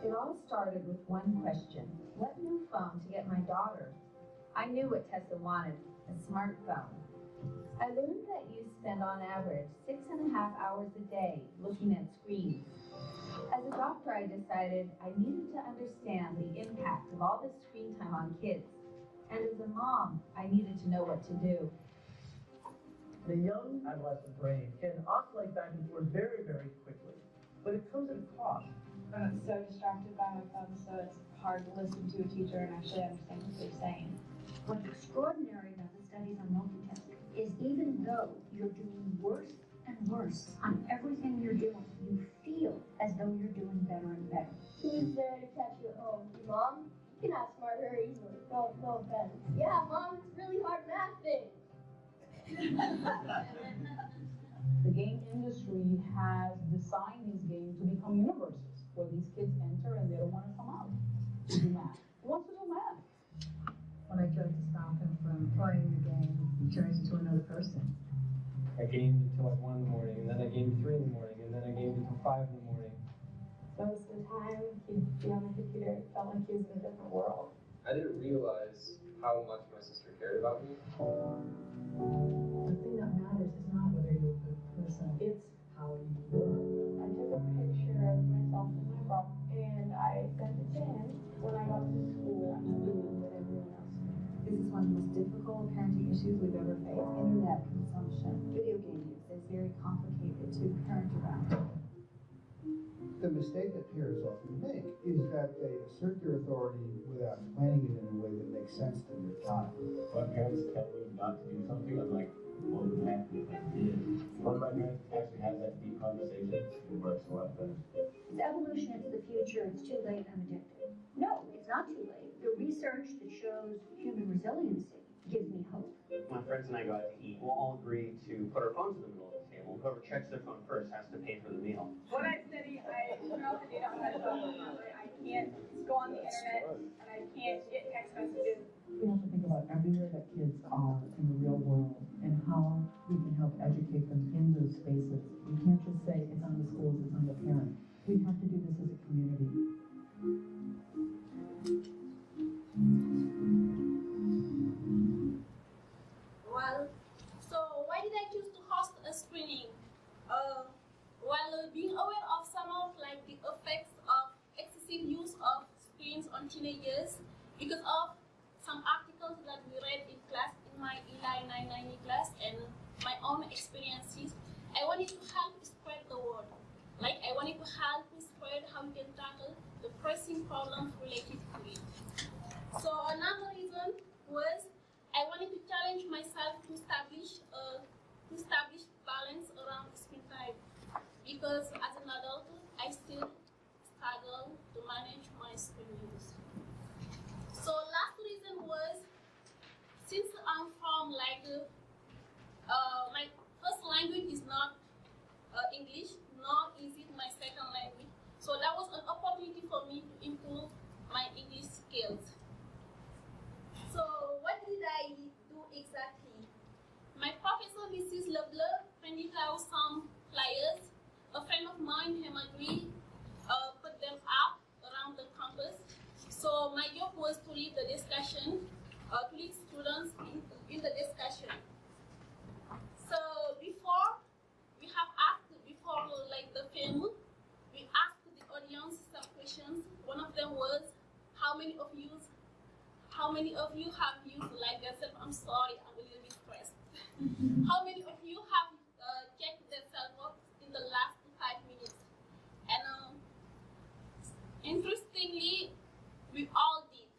It all started with one question. What new phone to get my daughter? I knew what Tessa wanted, a smartphone. I learned that you spend on average 6.5 hours a day looking at screens. As a doctor, I decided I needed to understand the impact of all this screen time on kids. And as a mom, I needed to know what to do. The young adolescent brain can oscillate back and forth very, very quickly, but it comes at a cost. I'm so distracted by my phone, so it's hard to listen to a teacher and actually understand what they're saying. What's extraordinary about the studies on multitasking is even though you're doing worse and worse on everything you're doing, you feel as though you're doing better and better. Who's there to catch you at home? Your mom? You can outsmart her easily. No offense. Yeah, Mom, it's really hard math thing. The game industry has designed these games to become universes where these kids enter and they don't want to come out to do math. Who wants to do math? When I tried to stop him from playing the game, he turns into another person. I gamed until like 1 in the morning, and then I gamed 3 in the morning, and then I gamed until 5 in the morning. Most of the time, he'd be on the computer, it felt like he was in a different world. I didn't realize how much my sister cared about me. The thing that matters is not whether you're a good person, it's how you look. I took a picture of myself in my bra and I sent it to him. When I got to school, I was doing what everyone else did. This is one of the most difficult parenting issues we've ever faced. Internet consumption, video game use is very complicated to parent around. The mistake that parents often make is that they assert their authority without planning it in a way that makes sense to their child. When parents tell me not to do something, I'm like, more than happy if I did. One of my parents actually has that deep conversation. It works a lot better. It's evolution, it's the future, it's too late, I'm addicted. No, it's not too late. The research that shows human resiliency gives me hope. My friends and I go out to eat. We'll all agree to put our phones in the middle of the table. Whoever checks their phone first has to pay for the meal. When I study, I turn off the data on my phone. I can't go on the internet, and I can't get text messages. We have to think about everywhere that kids are in the real world and how we can help educate them in those spaces. We can't just say it's on the schools, it's on the parent. We have to do this as a community. Well, so why did I choose to host a screening? While being aware of some of like the effects of excessive use of screens on teenagers, because of some articles that we read in class, in my Eli 990 class, and my own experiences, I wanted to help spread the word. Like I wanted to help spread how we can tackle the pressing problems related to it. So another reason was I wanted to challenge myself to establish balance around screen time, because as an adult I still struggle to manage my screen use. So last reason was, since I'm from like my first language is not English, nor is it my second language, so that was an opportunity for me to improve my English skills. So what did I do exactly? My professor, Mrs. Leblanc, handed out some flyers. A friend of mine, Hemagri, put them up around the campus. So my job was to lead the discussion, to lead students in the discussion. So before like the film, we asked the audience some questions. One of them was, how many of you have used like yourself? I'm sorry, I'm a little bit stressed. How many of you have checked their cell phones in the last 5 minutes? And interestingly, we all did.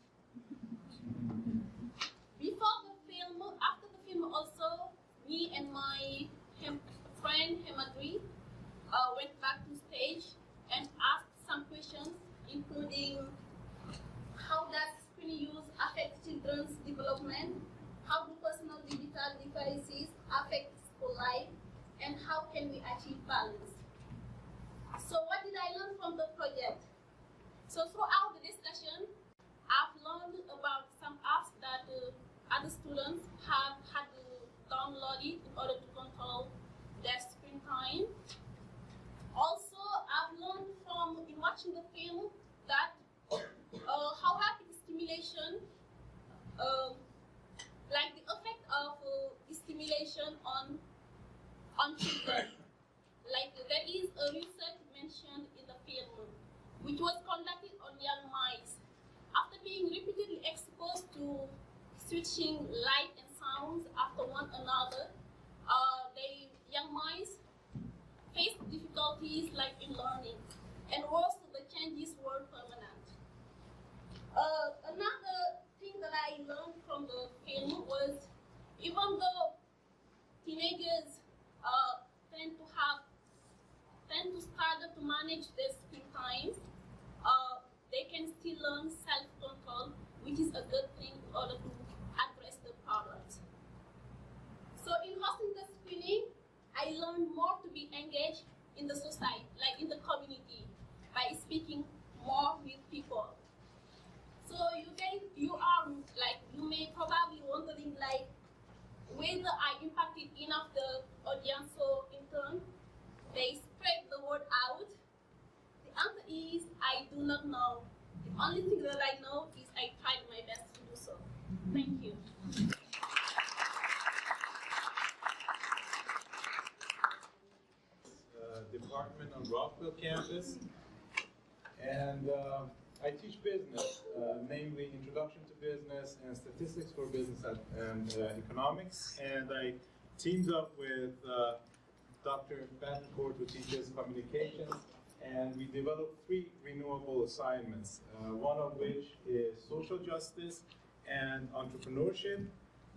Before the film, after the film also, me and my friend Hemadri went back to stage and asked some questions, including how does screen use affect children's development, how do personal digital devices affect school life, and how can we achieve balance. So what did I learn from the project? So throughout the discussion, I've learned about some apps that other students have had downloaded in order to control their screen time. Also, I've learned from in watching the film that how rapid stimulation, like the effect of stimulation on children. Like there is a research mentioned in the film, which was conducted on young mice. After being repeatedly exposed to switching light and sounds after one another, the young mice faced difficulties like in learning, and also the changes were permanent. Another thing that I learned from the film was, even though teenagers tend to struggle to manage their screen time, they can still learn self-control, which is a good thing in order to address the problems. So in hosting the screening, I learned more to be engaged in the society, like in the community, by speaking more with people. So you may probably wondering like whether I impacted enough the audience, so in turn they spread the word out. The answer is I do not know. The only thing that I know is I tried my best to do so. Thank you. department on Rockville campus. And I teach business, namely Introduction to Business and Statistics for Business and Economics. And I teamed up with Dr. Betancourt, who teaches communications, and we developed 3 renewable assignments, one of which is social justice and entrepreneurship.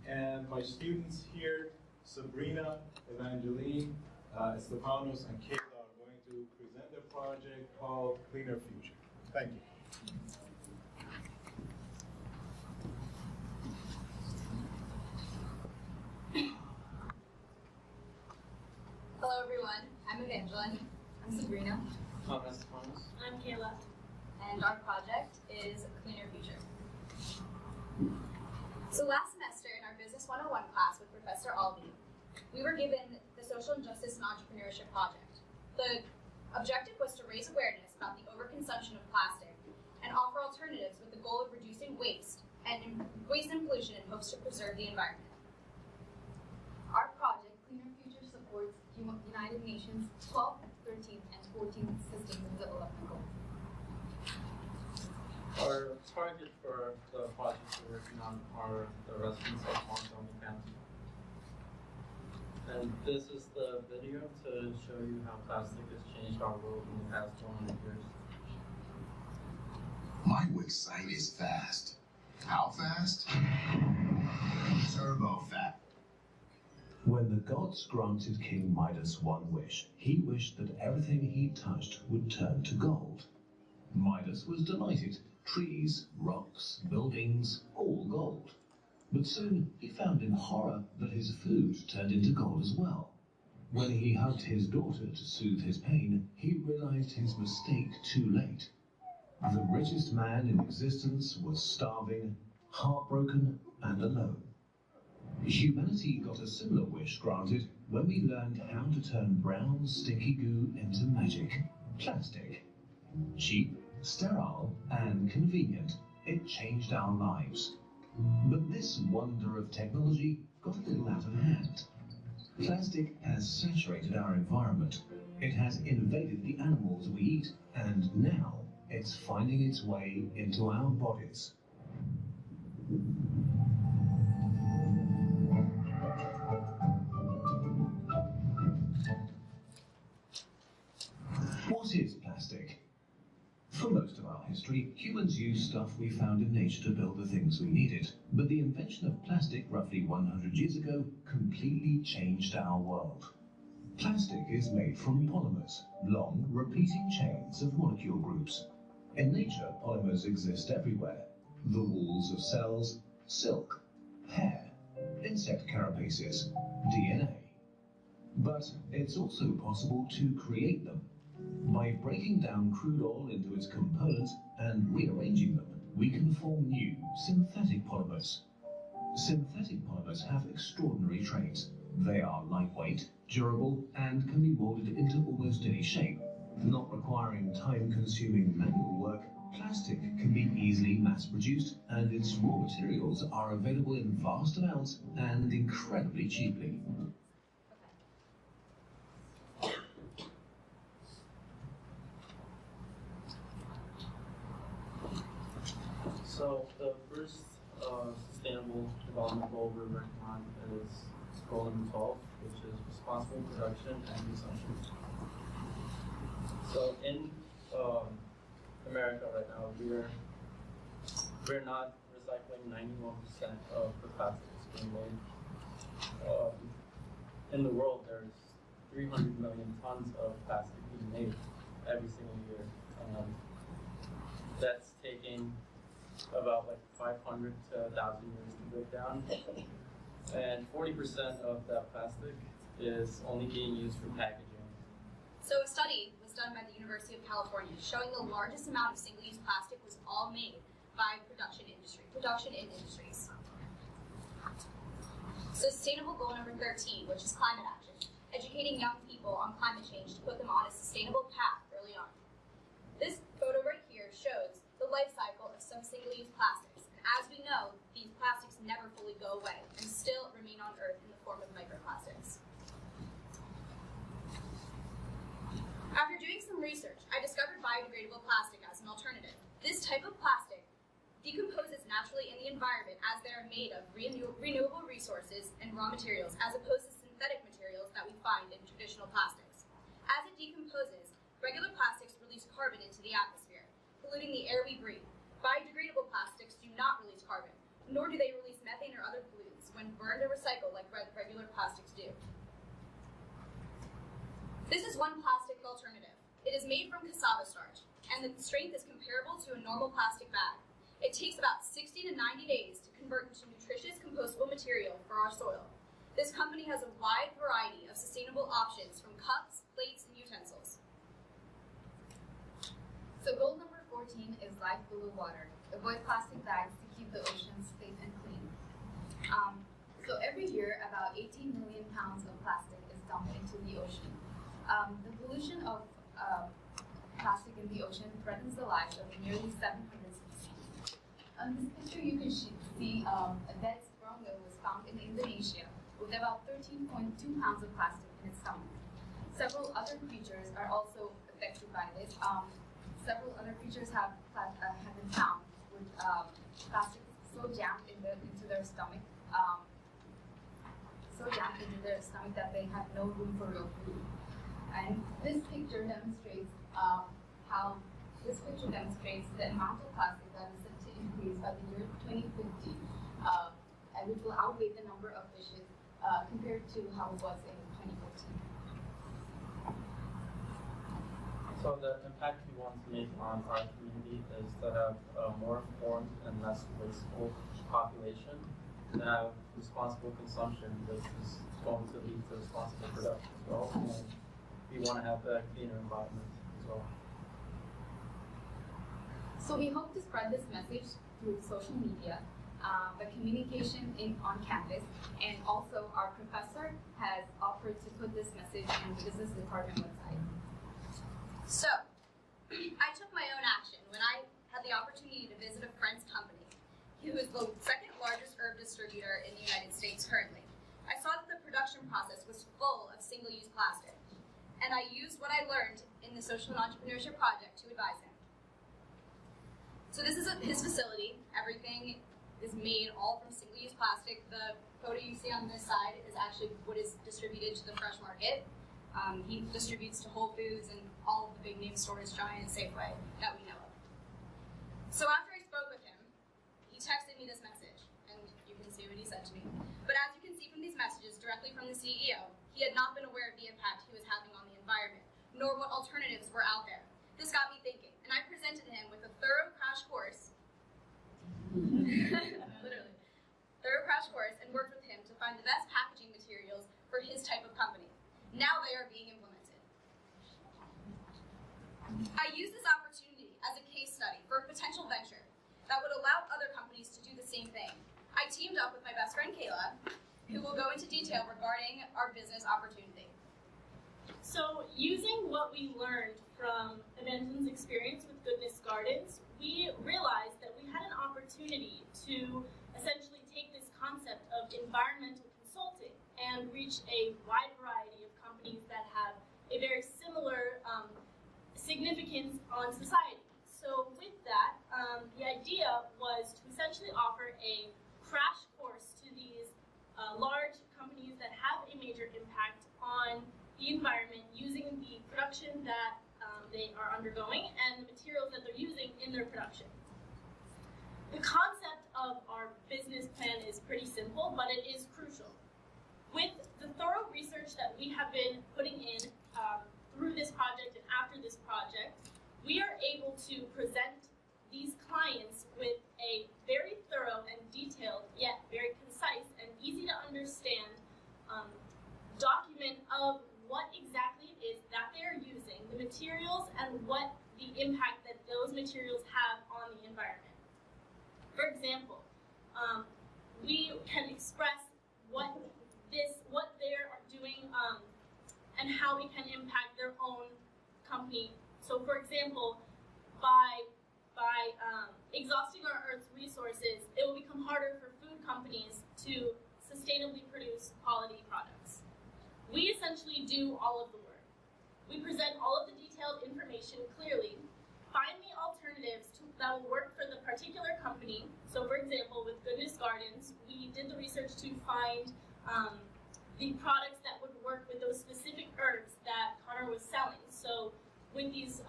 And my students here, Sabrina, Evangeline, Estefanos, and Kayla, are going to present their project called Cleaner Future. Thank you. Hello everyone, I'm Evangeline. I'm Sabrina. I'm Kayla. And our project is Cleaner Future. So last semester in our Business 101 class with Professor Albee, we were given the Social Justice and Entrepreneurship Project. The objective was to raise awareness about the overconsumption of plastic and offer alternatives with the goal of reducing waste and pollution in hopes to preserve the environment. Our project, Cleaner Future, supports United Nations 12th, 13th, and 14th Sustainable Development Goals. Our target for the projects we're working on are the residents of Montgomery County. And this is the video to show you how plastic has changed our world in the past 100 years. My Wix site is fast. How fast? Turbo fast. When the gods granted King Midas one wish, he wished that everything he touched would turn to gold. Midas was delighted. Trees, rocks, buildings, all gold. But soon he found in horror that his food turned into gold as well. When he hugged his daughter to soothe his pain, he realized his mistake too late. The richest man in existence was starving, heartbroken, and alone. Humanity got a similar wish granted when we learned how to turn brown, stinky goo into magic. Plastic. Cheap, sterile, and convenient. It changed our lives. But this wonder of technology got a little out of hand. Plastic has saturated our environment. It has invaded the animals we eat, and now it's finding its way into our bodies. What is plastic? For most of our history, humans used stuff we found in nature to build the things we needed. But the invention of plastic roughly 100 years ago completely changed our world. Plastic is made from polymers, long, repeating chains of molecule groups. In nature, polymers exist everywhere. The walls of cells, silk, hair, insect carapaces, DNA. But it's also possible to create them. By breaking down crude oil into its components and rearranging them, we can form new synthetic polymers. Synthetic polymers have extraordinary traits. They are lightweight, durable, and can be molded into almost any shape. Not requiring time-consuming manual work, plastic can be easily mass-produced, and its raw materials are available in vast amounts and incredibly cheaply. So the first sustainable development goal we're working on is goal number 12, which is responsible production and consumption. So in America right now, we're not recycling 91% of the plastic that's being made. In the world, there's 300 million tons of plastic being made every single year. That's taking about like 500 to 1,000 years to break down. And 40% of that plastic is only being used for packaging. So a study was done by the University of California showing the largest amount of single-use plastic was all made by production in industries. Sustainable goal number 13, which is climate action, educating young people on climate change to put them on a sustainable path early on. This photo right here shows the life cycle of some single-use plastics. And as we know, these plastics never fully go away and still remain on Earth in the form of microplastics. environment as they are made of renewable resources and raw materials as opposed to synthetic materials that we find in traditional plastics. As it decomposes, regular plastics release carbon into the atmosphere, polluting the air we breathe. Biodegradable plastics do not release carbon, nor do they release methane or other pollutants when burned or recycled like regular plastics do. This is one plastic alternative. It is made from cassava starch, and the strength is comparable to a normal plastic bag. It takes about 60 to 90 days to convert into nutritious compostable material for our soil. This company has a wide variety of sustainable options from cups, plates, and utensils. So goal number 14 is life below water. Avoid plastic bags to keep the oceans safe and clean. So every year, about 18 million pounds of plastic is dumped into the ocean. The pollution of plastic in the ocean threatens the lives of nearly 700 species. On this picture, you can see a dead sperm whale was found in Indonesia with about 13.2 pounds of plastic in its stomach. Several other creatures are also affected by this. Several other creatures have been found with plastic so jammed into their stomach, that they have no room for real food. And this picture demonstrates the amount of plastic that is set to increase by the year 2050, and which will outweigh the number of fishes compared to how it was in 2014. So the impact we want to make on our community is to have a more informed and less wasteful population, to have responsible consumption, which is going to lead to responsible production as well. And we want to have a cleaner environment as well. So we hope to spread this message through social media, the communication on campus, and also our professor has offered to put this message in the business department website. So, I took my own action when I had the opportunity to visit a friend's company, who is the second largest herb distributor in the United States currently. I saw that the production process was full of single-use plastic, and I used what I learned in the Social and Entrepreneurship Project to advise him. So this is his facility. Everything is made all from single-use plastic. The photo you see on this side is actually what is distributed to the fresh market. He distributes to Whole Foods and all of the big name stores, Giant, Safeway, that we know of. So after I spoke with him, he texted me this message, and you can see what he said to me. But as you can see from these messages directly from the CEO, he had not been aware of the impact he was having on the environment, nor what alternatives were out there. This got me thinking, and I presented him with a thorough crash course, literally, thorough crash course, and worked with him to find the best packaging materials for his type of company. Now they are being implemented. I used this opportunity as a case study for a potential venture that would allow other companies to do the same thing. I teamed up with my best friend Kayla, who will go into detail regarding our business opportunity. So, using what we learned from Evangelin's experience with Goodness Gardens, we realized that we had an opportunity to essentially take this concept of environmental consulting and reach a wide variety of companies that have a very similar significance on society. So with that, the idea was to essentially offer a crash course to these large companies that have a major impact on the environment using the production that they are undergoing and the materials that they're using in their production. The concept of our business plan is pretty simple, but it is crucial. With the thorough research that we have been putting in through this project and after this project, we are able to present these clients with a very thorough and detailed, yet very concise and easy to understand document of what exactly it is that they are using, the materials, and what the impact that those materials have on the environment. For example, we can express what they're doing and how we can impact their own company. So, for example, by exhausting our Earth's resources, it will become harder for food companies to sustainably produce quality products. We essentially do all of the work. We present all of the detailed information clearly. find the alternatives that will work for the particular company. So for example, with Goodness Gardens, we did the research to find the products that would work with those specific herbs that Connor was selling. So with these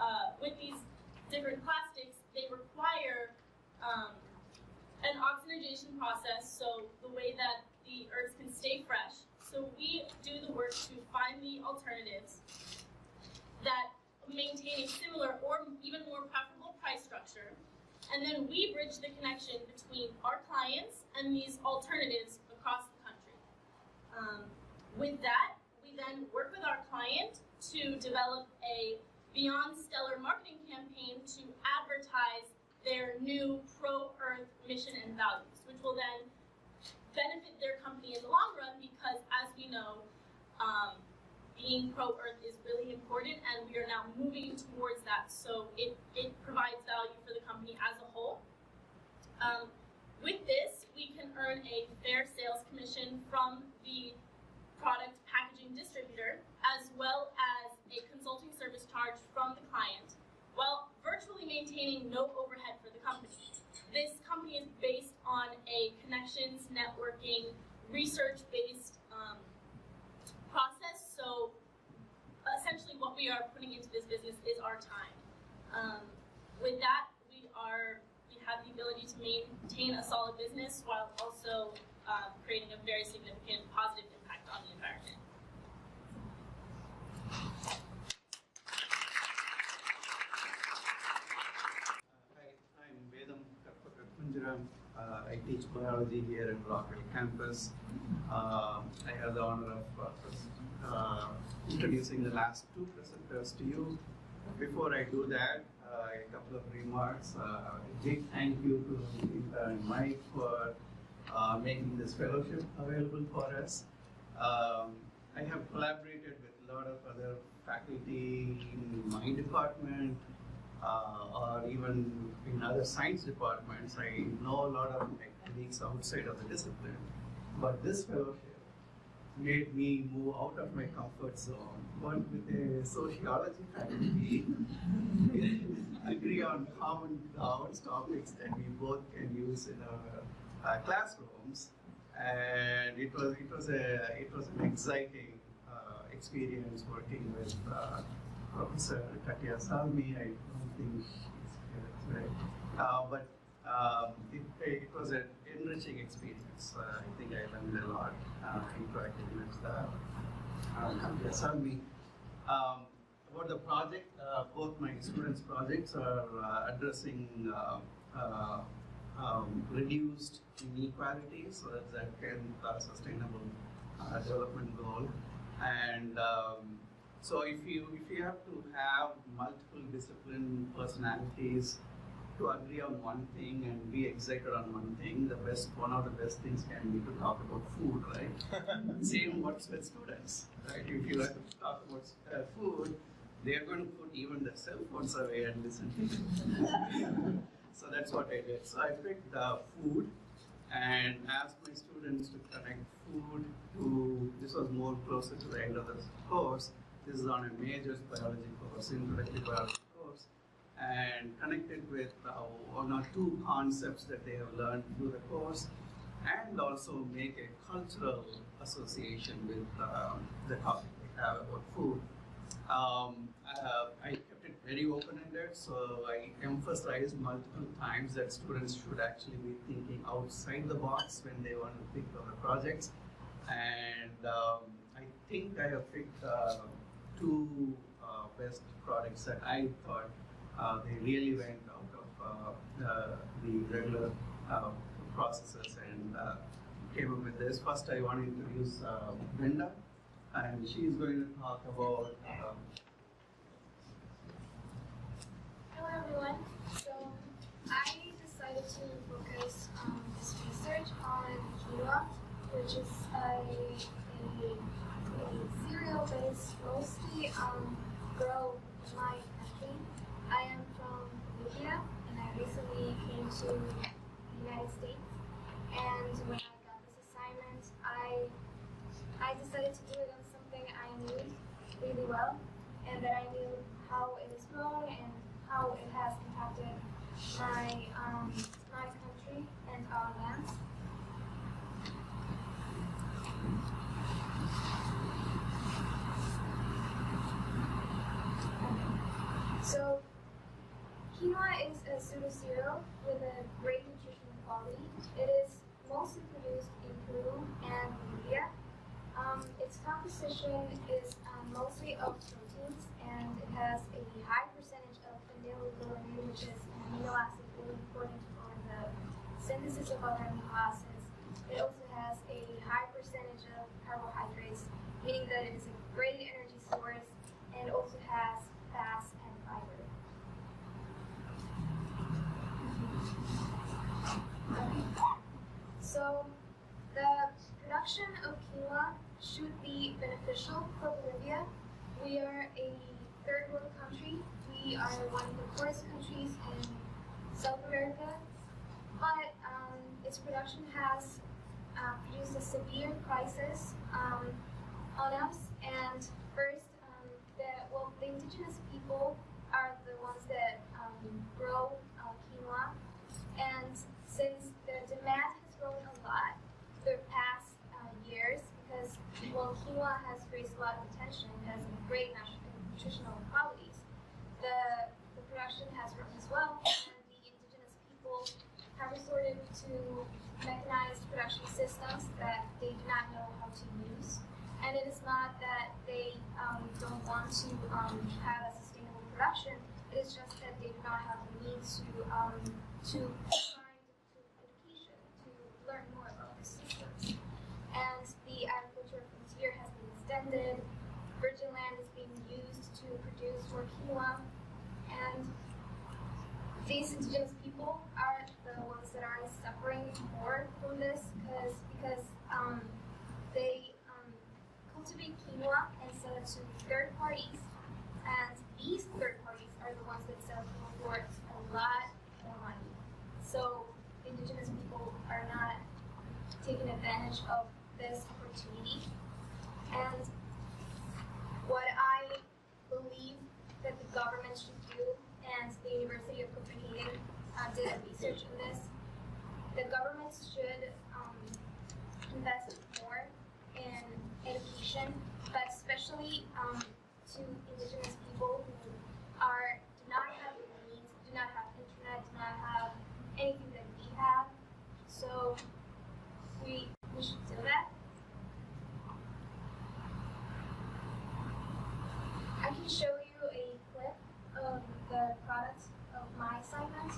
different plastics, they require an oxygenation process, so the way that the herbs can stay fresh. So we do the work to find the alternatives that maintain a similar or even more preferable price structure, and then we bridge the connection between our clients and these alternatives across the country. With that, we then work with our client to develop a Beyond Stellar marketing campaign to advertise their new pro-Earth mission and values, which will then benefit their company in the long run because, as we know, being pro-Earth is really important, and we are now moving towards that. So it provides value for the company as a whole. With this, we can earn a fair sales commission from the product packaging distributor, as well as a consulting service charge from the client, while virtually maintaining no overhead for the company. This company is based on a connections, networking, research-based process. So essentially what we are putting into this business is our time. With that, we have the ability to maintain a solid business while also creating a very significant positive impact on the environment. I teach biology here at Rockville campus. I have the honor of introducing the last two presenters to you. Before I do that, a couple of remarks. A big thank you to Rita and Mike for making this fellowship available for us. I have collaborated with a lot of other faculty in my department, or even in other science departments. I know a lot of my colleagues outside of the discipline, but this fellowship made me move out of my comfort zone. But with a sociology faculty, agree on common grounds, topics that we both can use in our classrooms, and it was an exciting experience working with Professor Katya Salmi. I don't think she's here today, but it was an enriching experience. I think I learned a lot interacting with Katya Salmi. About the project, both my students' projects are addressing reduced inequalities, so that's that 10th sustainable development goal. And so if you have to have multiple discipline personalities to agree on one thing and be excited on one thing, one of the best things can be to talk about food, right? Same works with students, right? If you like to talk about food, they are going to put even their cell phones away and listen to you. So that's what I did. So I picked food and asked my students to connect food to, this was more closer to the end of the course. This is on a major biology course, introductory biology course, and connected with one or two concepts that they have learned through the course, and also make a cultural association with the topic we have about food. I kept it very open-ended, so I emphasized multiple times that students should actually be thinking outside the box when they want to think of the projects. And I think I have picked two best products that I thought they really went out of the regular processes and came up with this. First, I want to introduce Brenda, and she is going to talk about. Hello, everyone. So I decided to focus this research on quinoa, which is a cereal-based, mostly grown in my country. I am from Libya, and I recently came to the United States. And when I got this assignment, I decided to do it on something I knew really well, and that I knew how it is grown and how it has impacted my country and our lands. So, quinoa is a pseudo-cereal with a great nutritional quality. It is mostly produced in Peru and Bolivia. Its composition is mostly of proteins, and it has a high percentage of phenylglycerine, which is an amino acid really important for the synthesis of other amino acids. It also has a high percentage of carbohydrates, meaning that it is a great energy source, and also has fats and fiber. So, the production of quinoa should be beneficial for Bolivia. We are a third world country. We are one of the poorest countries in South America, but its production has produced a severe crisis on us. And first, the indigenous people are the ones that grow quinoa, and since the demand has grown a lot the past years, because quinoa has raised a lot of attention, has great nutritional qualities, the production has grown as well, and the indigenous people have resorted to mechanized production systems that they do not know how to use. And it is not that they don't want to have a sustainable production, it is just that they do not have the means to find education, to learn more about the systems. And the agricultural frontier has been extended, virgin land is being used to produce more quinoa, and these indigenous people are the ones that are suffering more from this because they cultivate quinoa and sell it to third parties, and these third parties are the ones that sell quinoa for a lot more money. So indigenous people are not taking advantage of this opportunity. And what I believe that the government should do, and the University of Copenhagen did a research on this, the government should invest more in education, but especially to indigenous people who do not have the means, do not have internet, do not have anything that we have. So we should do that. I can show you a clip of the product of my assignment.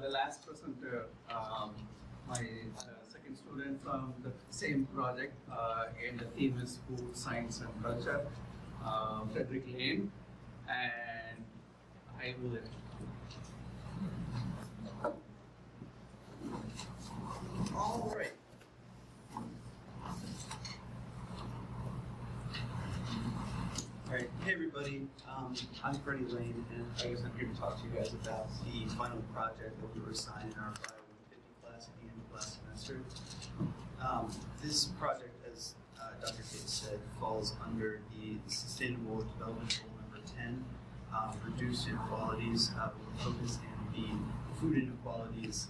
The last presenter, my second student from the same project, and the theme is food, science, and culture, Frederick Lane, and I will. All right. All right, hey everybody, I'm Freddie Lane, and I guess I'm here to talk to you guys about the final project that we were assigned in our 550 class class at the end of last semester. This project, as Dr. Tate said, falls under the Sustainable Development Goal number 10, reduce inequalities, with a focus in the food inequalities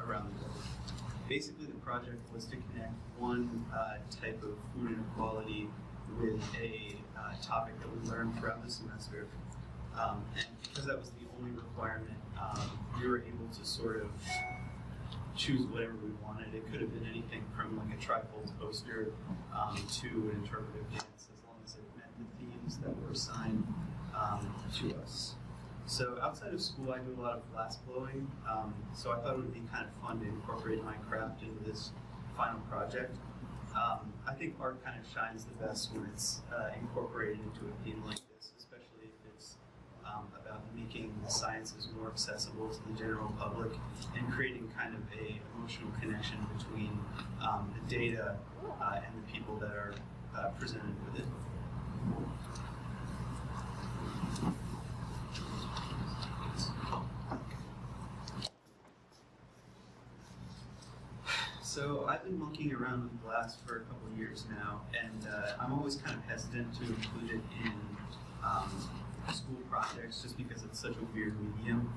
around the world. Basically, the project was to connect one type of food inequality with a topic that we learned throughout the semester. And because that was the only requirement, we were able to sort of choose whatever we wanted. It could have been anything from like a trifold poster to an interpretive dance, as long as it met the themes that were assigned to us. So outside of school, I do a lot of glass blowing, so I thought it would be kind of fun to incorporate my craft into this final project. I think art kind of shines the best when it's incorporated into a theme like this, especially if it's about making the sciences more accessible to the general public and creating kind of a emotional connection between the data and the people that are presented with it. So I've been monkeying around with glass for a couple of years now, and I'm always kind of hesitant to include it in school projects just because it's such a weird medium.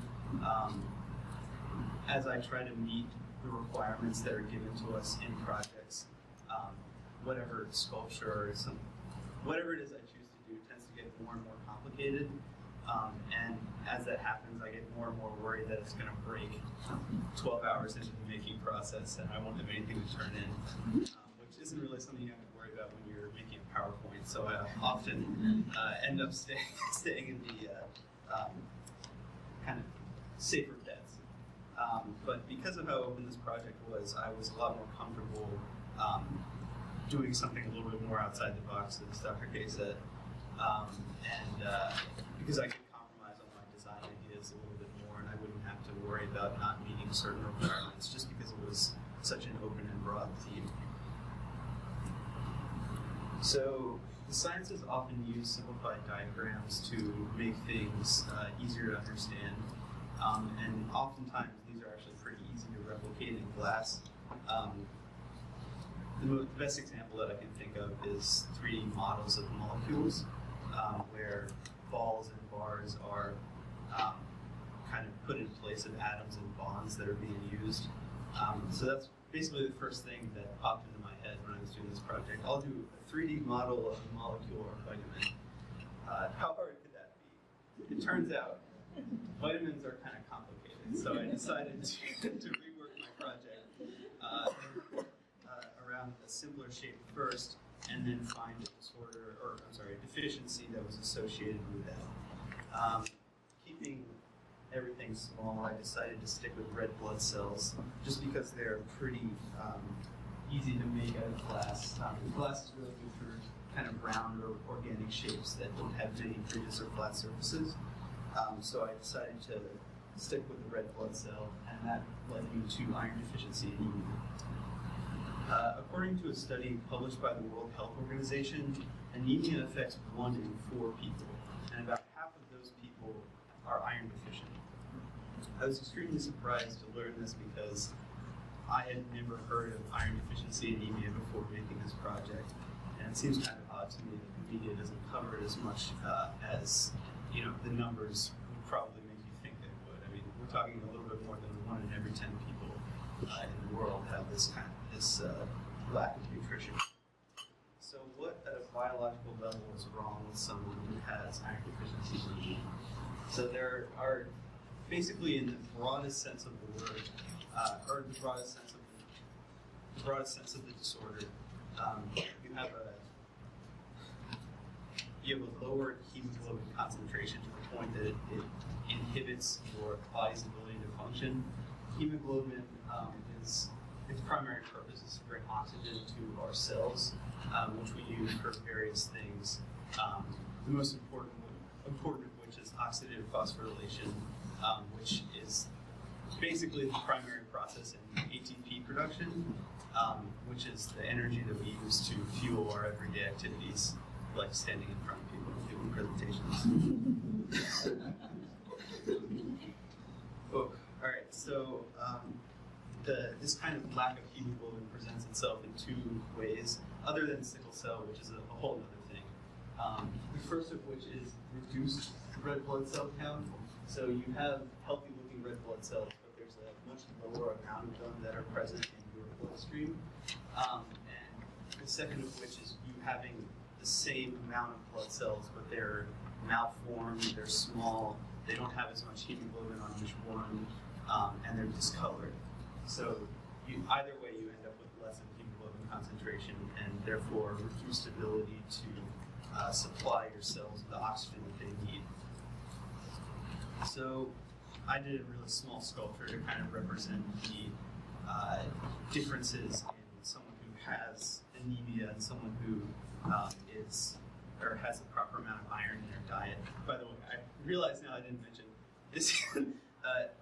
As I try to meet the requirements that are given to us in projects, whatever sculpture or whatever it is I choose to do tends to get more and more complicated. And as that happens, I get more and more worried that it's going to break 12 hours into the making process and I won't have anything to turn in, which isn't really something you have to worry about when you're making a PowerPoint. So I often end up staying in the kind of safer bets. But because of how open this project was, I was a lot more comfortable doing something a little bit more outside the box, as Dr. K said. Because I could compromise on my design ideas a little bit more, and I wouldn't have to worry about not meeting certain requirements just because it was such an open and broad theme. So the sciences often use simplified diagrams to make things easier to understand, and oftentimes these are actually pretty easy to replicate in glass. The best example that I can think of is 3D models of molecules, where balls and bars are kind of put in place of atoms and bonds that are being used. So that's basically the first thing that popped into my head when I was doing this project. I'll do a 3D model of a molecule or a vitamin. How hard could that be? It turns out vitamins are kind of complicated, so I decided to rework my project around a simpler shape first, and then find a disorder, or I'm sorry, a deficiency that was associated with that. Keeping everything small, I decided to stick with red blood cells, just because they're pretty easy to make out of glass. Glass is really good for kind of round or organic shapes that don't have many bridges or flat surfaces. So I decided to stick with the red blood cell, and that led me to iron deficiency anemia. According to a study published by the World Health Organization, anemia affects 1 in 4 people, and about half of those people are iron deficient. I was extremely surprised to learn this because I had never heard of iron deficiency anemia before making this project, and it seems kind of odd to me that the media doesn't cover it as much as the numbers would probably make you think they would. I mean, we're talking a little bit more than 1 in every 10 people in the world have this lack of nutrition. So what at a biological level is wrong with someone who has iron deficiency anemia? So there are, basically in the broadest sense of the word, or the broadest sense of the disorder, you have a lower hemoglobin concentration to the point that it inhibits your body's ability to function. Hemoglobin its primary purpose is to bring oxygen to our cells, which we use for various things. The most important of which is oxidative phosphorylation, which is basically the primary process in ATP production, which is the energy that we use to fuel our everyday activities, like standing in front of people and giving presentations. All right, so this kind of lack of hemoglobin presents itself in two ways, other than sickle cell, which is a whole other thing. The first of which is reduced red blood cell count. So you have healthy-looking red blood cells, but there's a much lower amount of them that are present in your bloodstream. And the second of which is you having the same amount of blood cells, but they're malformed, they're small, they don't have as much hemoglobin on each one, and they're discolored. So either way, you end up with less of hemoglobin concentration and therefore reduced ability to supply your cells with the oxygen that they need. So I did a really small sculpture to kind of represent the differences in someone who has anemia and someone who has the proper amount of iron in their diet. By the way, I realize now I didn't mention this.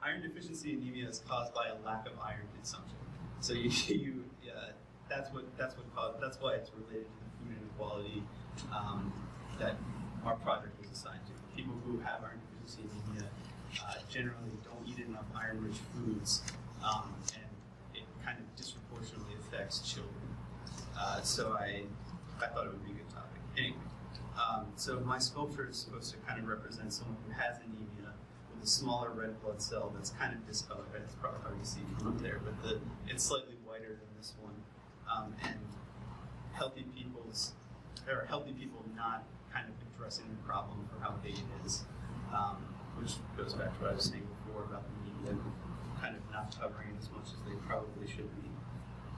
Iron deficiency anemia is caused by a lack of iron consumption. So that's why it's related to the food inequality that our project was assigned to. People who have iron deficiency anemia generally don't eat enough iron-rich foods, and it kind of disproportionately affects children. So I thought it would be a good topic. Anyway, so my sculpture is supposed to kind of represent someone who has anemia with a smaller red blood cell that's kind of discolored. It's probably hard to see from up there, but it's slightly whiter than this one. And healthy people not kind of addressing the problem for how big it is, which goes back to what I was saying before about the media kind of not covering as much as they probably should be.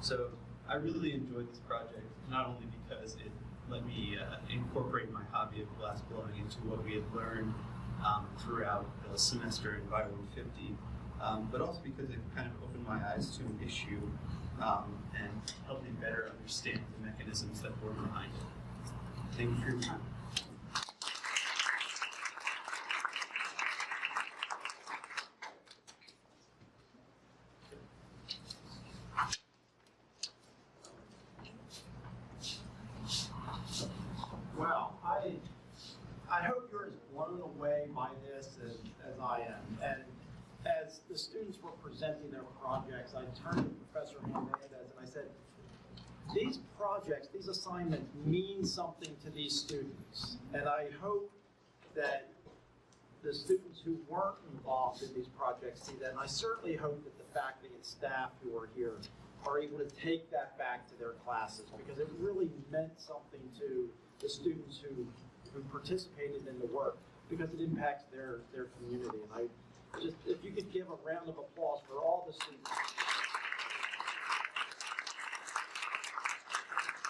So I really enjoyed this project, not only because it let me incorporate my hobby of glass blowing into what we had learned throughout the semester in Bio 150, but also because it kind of opened my eyes to an issue and helped me better understand the mechanisms that were behind it. Thank you for your time. Well, I hope you're as blown away by this as I am. And as the students were presenting their projects, I turned to Professor Hernandez and I said, these projects, these assignments mean something to these students. And I hope that the students who weren't involved in these projects see that. And I certainly hope that the faculty and staff who are here are able to take that back to their classes, because it really meant something to the students who participated in the work, because it impacts their community. And I just, if you could give a round of applause for all the students.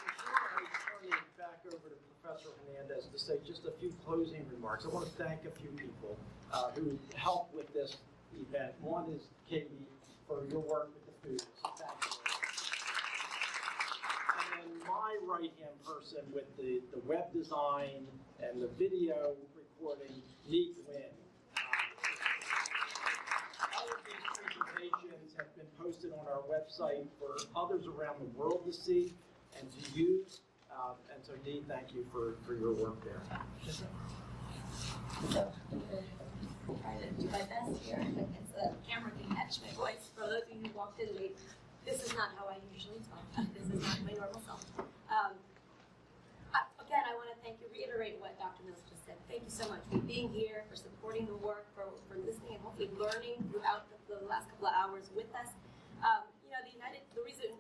Before I turn it back over to Professor Hernandez to say just a few closing remarks, I want to thank a few people who helped with this event. One is Katie for your work with the food. So thank you. And my right-hand person with the web design and the video recording, Neek Wynn. All of these presentations have been posted on our website for others around the world to see and to use. And so, Dee, thank you for your work there. So, I'll try to do my best here. It's a camera can catch my voice. For those of you who walked in late, this is not how I usually talk. This is not my normal self. Again, I want to reiterate what Dr. Mills just said. Thank you so much for being here, for supporting the work, for listening and hopefully learning throughout the last couple of hours with us. The reason,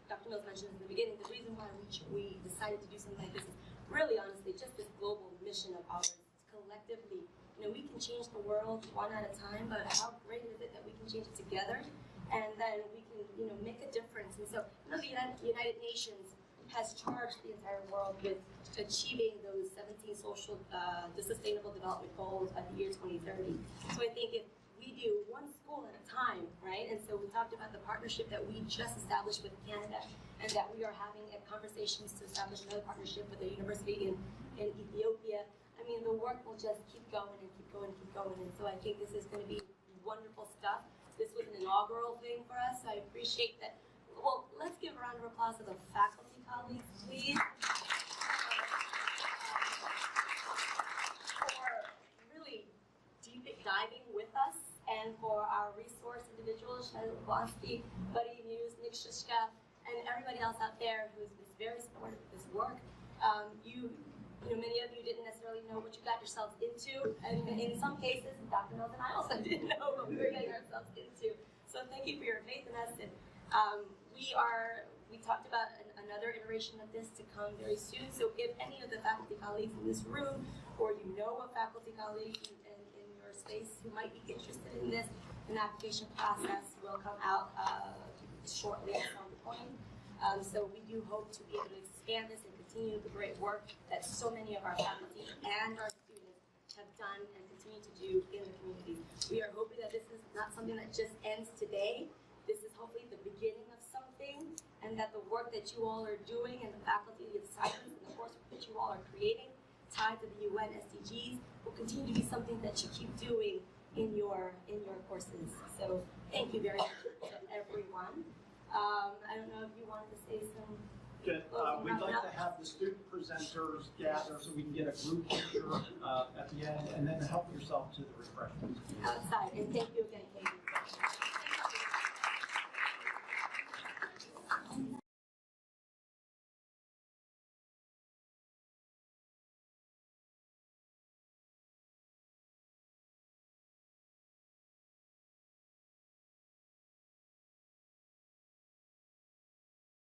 Dr. Mills mentioned in the beginning, the reason why we decided to do something like this is really honestly just this global mission of ours. Collectively, we can change the world one at a time, but how great is it that we can change it together? And then we can, make a difference. And so, the United Nations has charged the entire world with achieving those 17 the Sustainable Development Goals by the year 2030. So I think if we do one school at a time, right? And so we talked about the partnership that we just established with Canada, and that we are having conversations to establish another partnership with a university in Ethiopia. I mean, the work will just keep going and keep going and keep going. And so I think this is going to be wonderful stuff. This was an inaugural thing for us, so I appreciate that. Well, let's give a round of applause to the faculty colleagues, please, for really deep diving with us and for our resource individuals, Shana Blonsky, Buddy Muse, Nick Shishka, and everybody else out there who's very supportive of this work. Many of you didn't necessarily know what you got yourselves into, and in some cases, Dr. Mills and I also didn't know what we were getting ourselves into. So thank you for your faith in us. And we talked about another iteration of this to come very soon. So if any of the faculty colleagues in this room, or you know a faculty colleague in your space who might be interested in this, an application process will come out shortly at some point. So we do hope to be able to expand this and continue the great work that so many of our faculty and our students have done and continue to do in the community. We are hoping that this is not something that just ends today. This is hopefully the beginning of something, and that the work that you all are doing and the faculty, the assignments, and the coursework that you all are creating tied to the UNSDGs will continue to be something that you keep doing in your courses. So thank you very much to everyone. I don't know if you wanted to say some. We'd like to have the student presenters gather so we can get a group picture at the end, and then help yourself to the refreshments. Outside, and thank you again, Katie.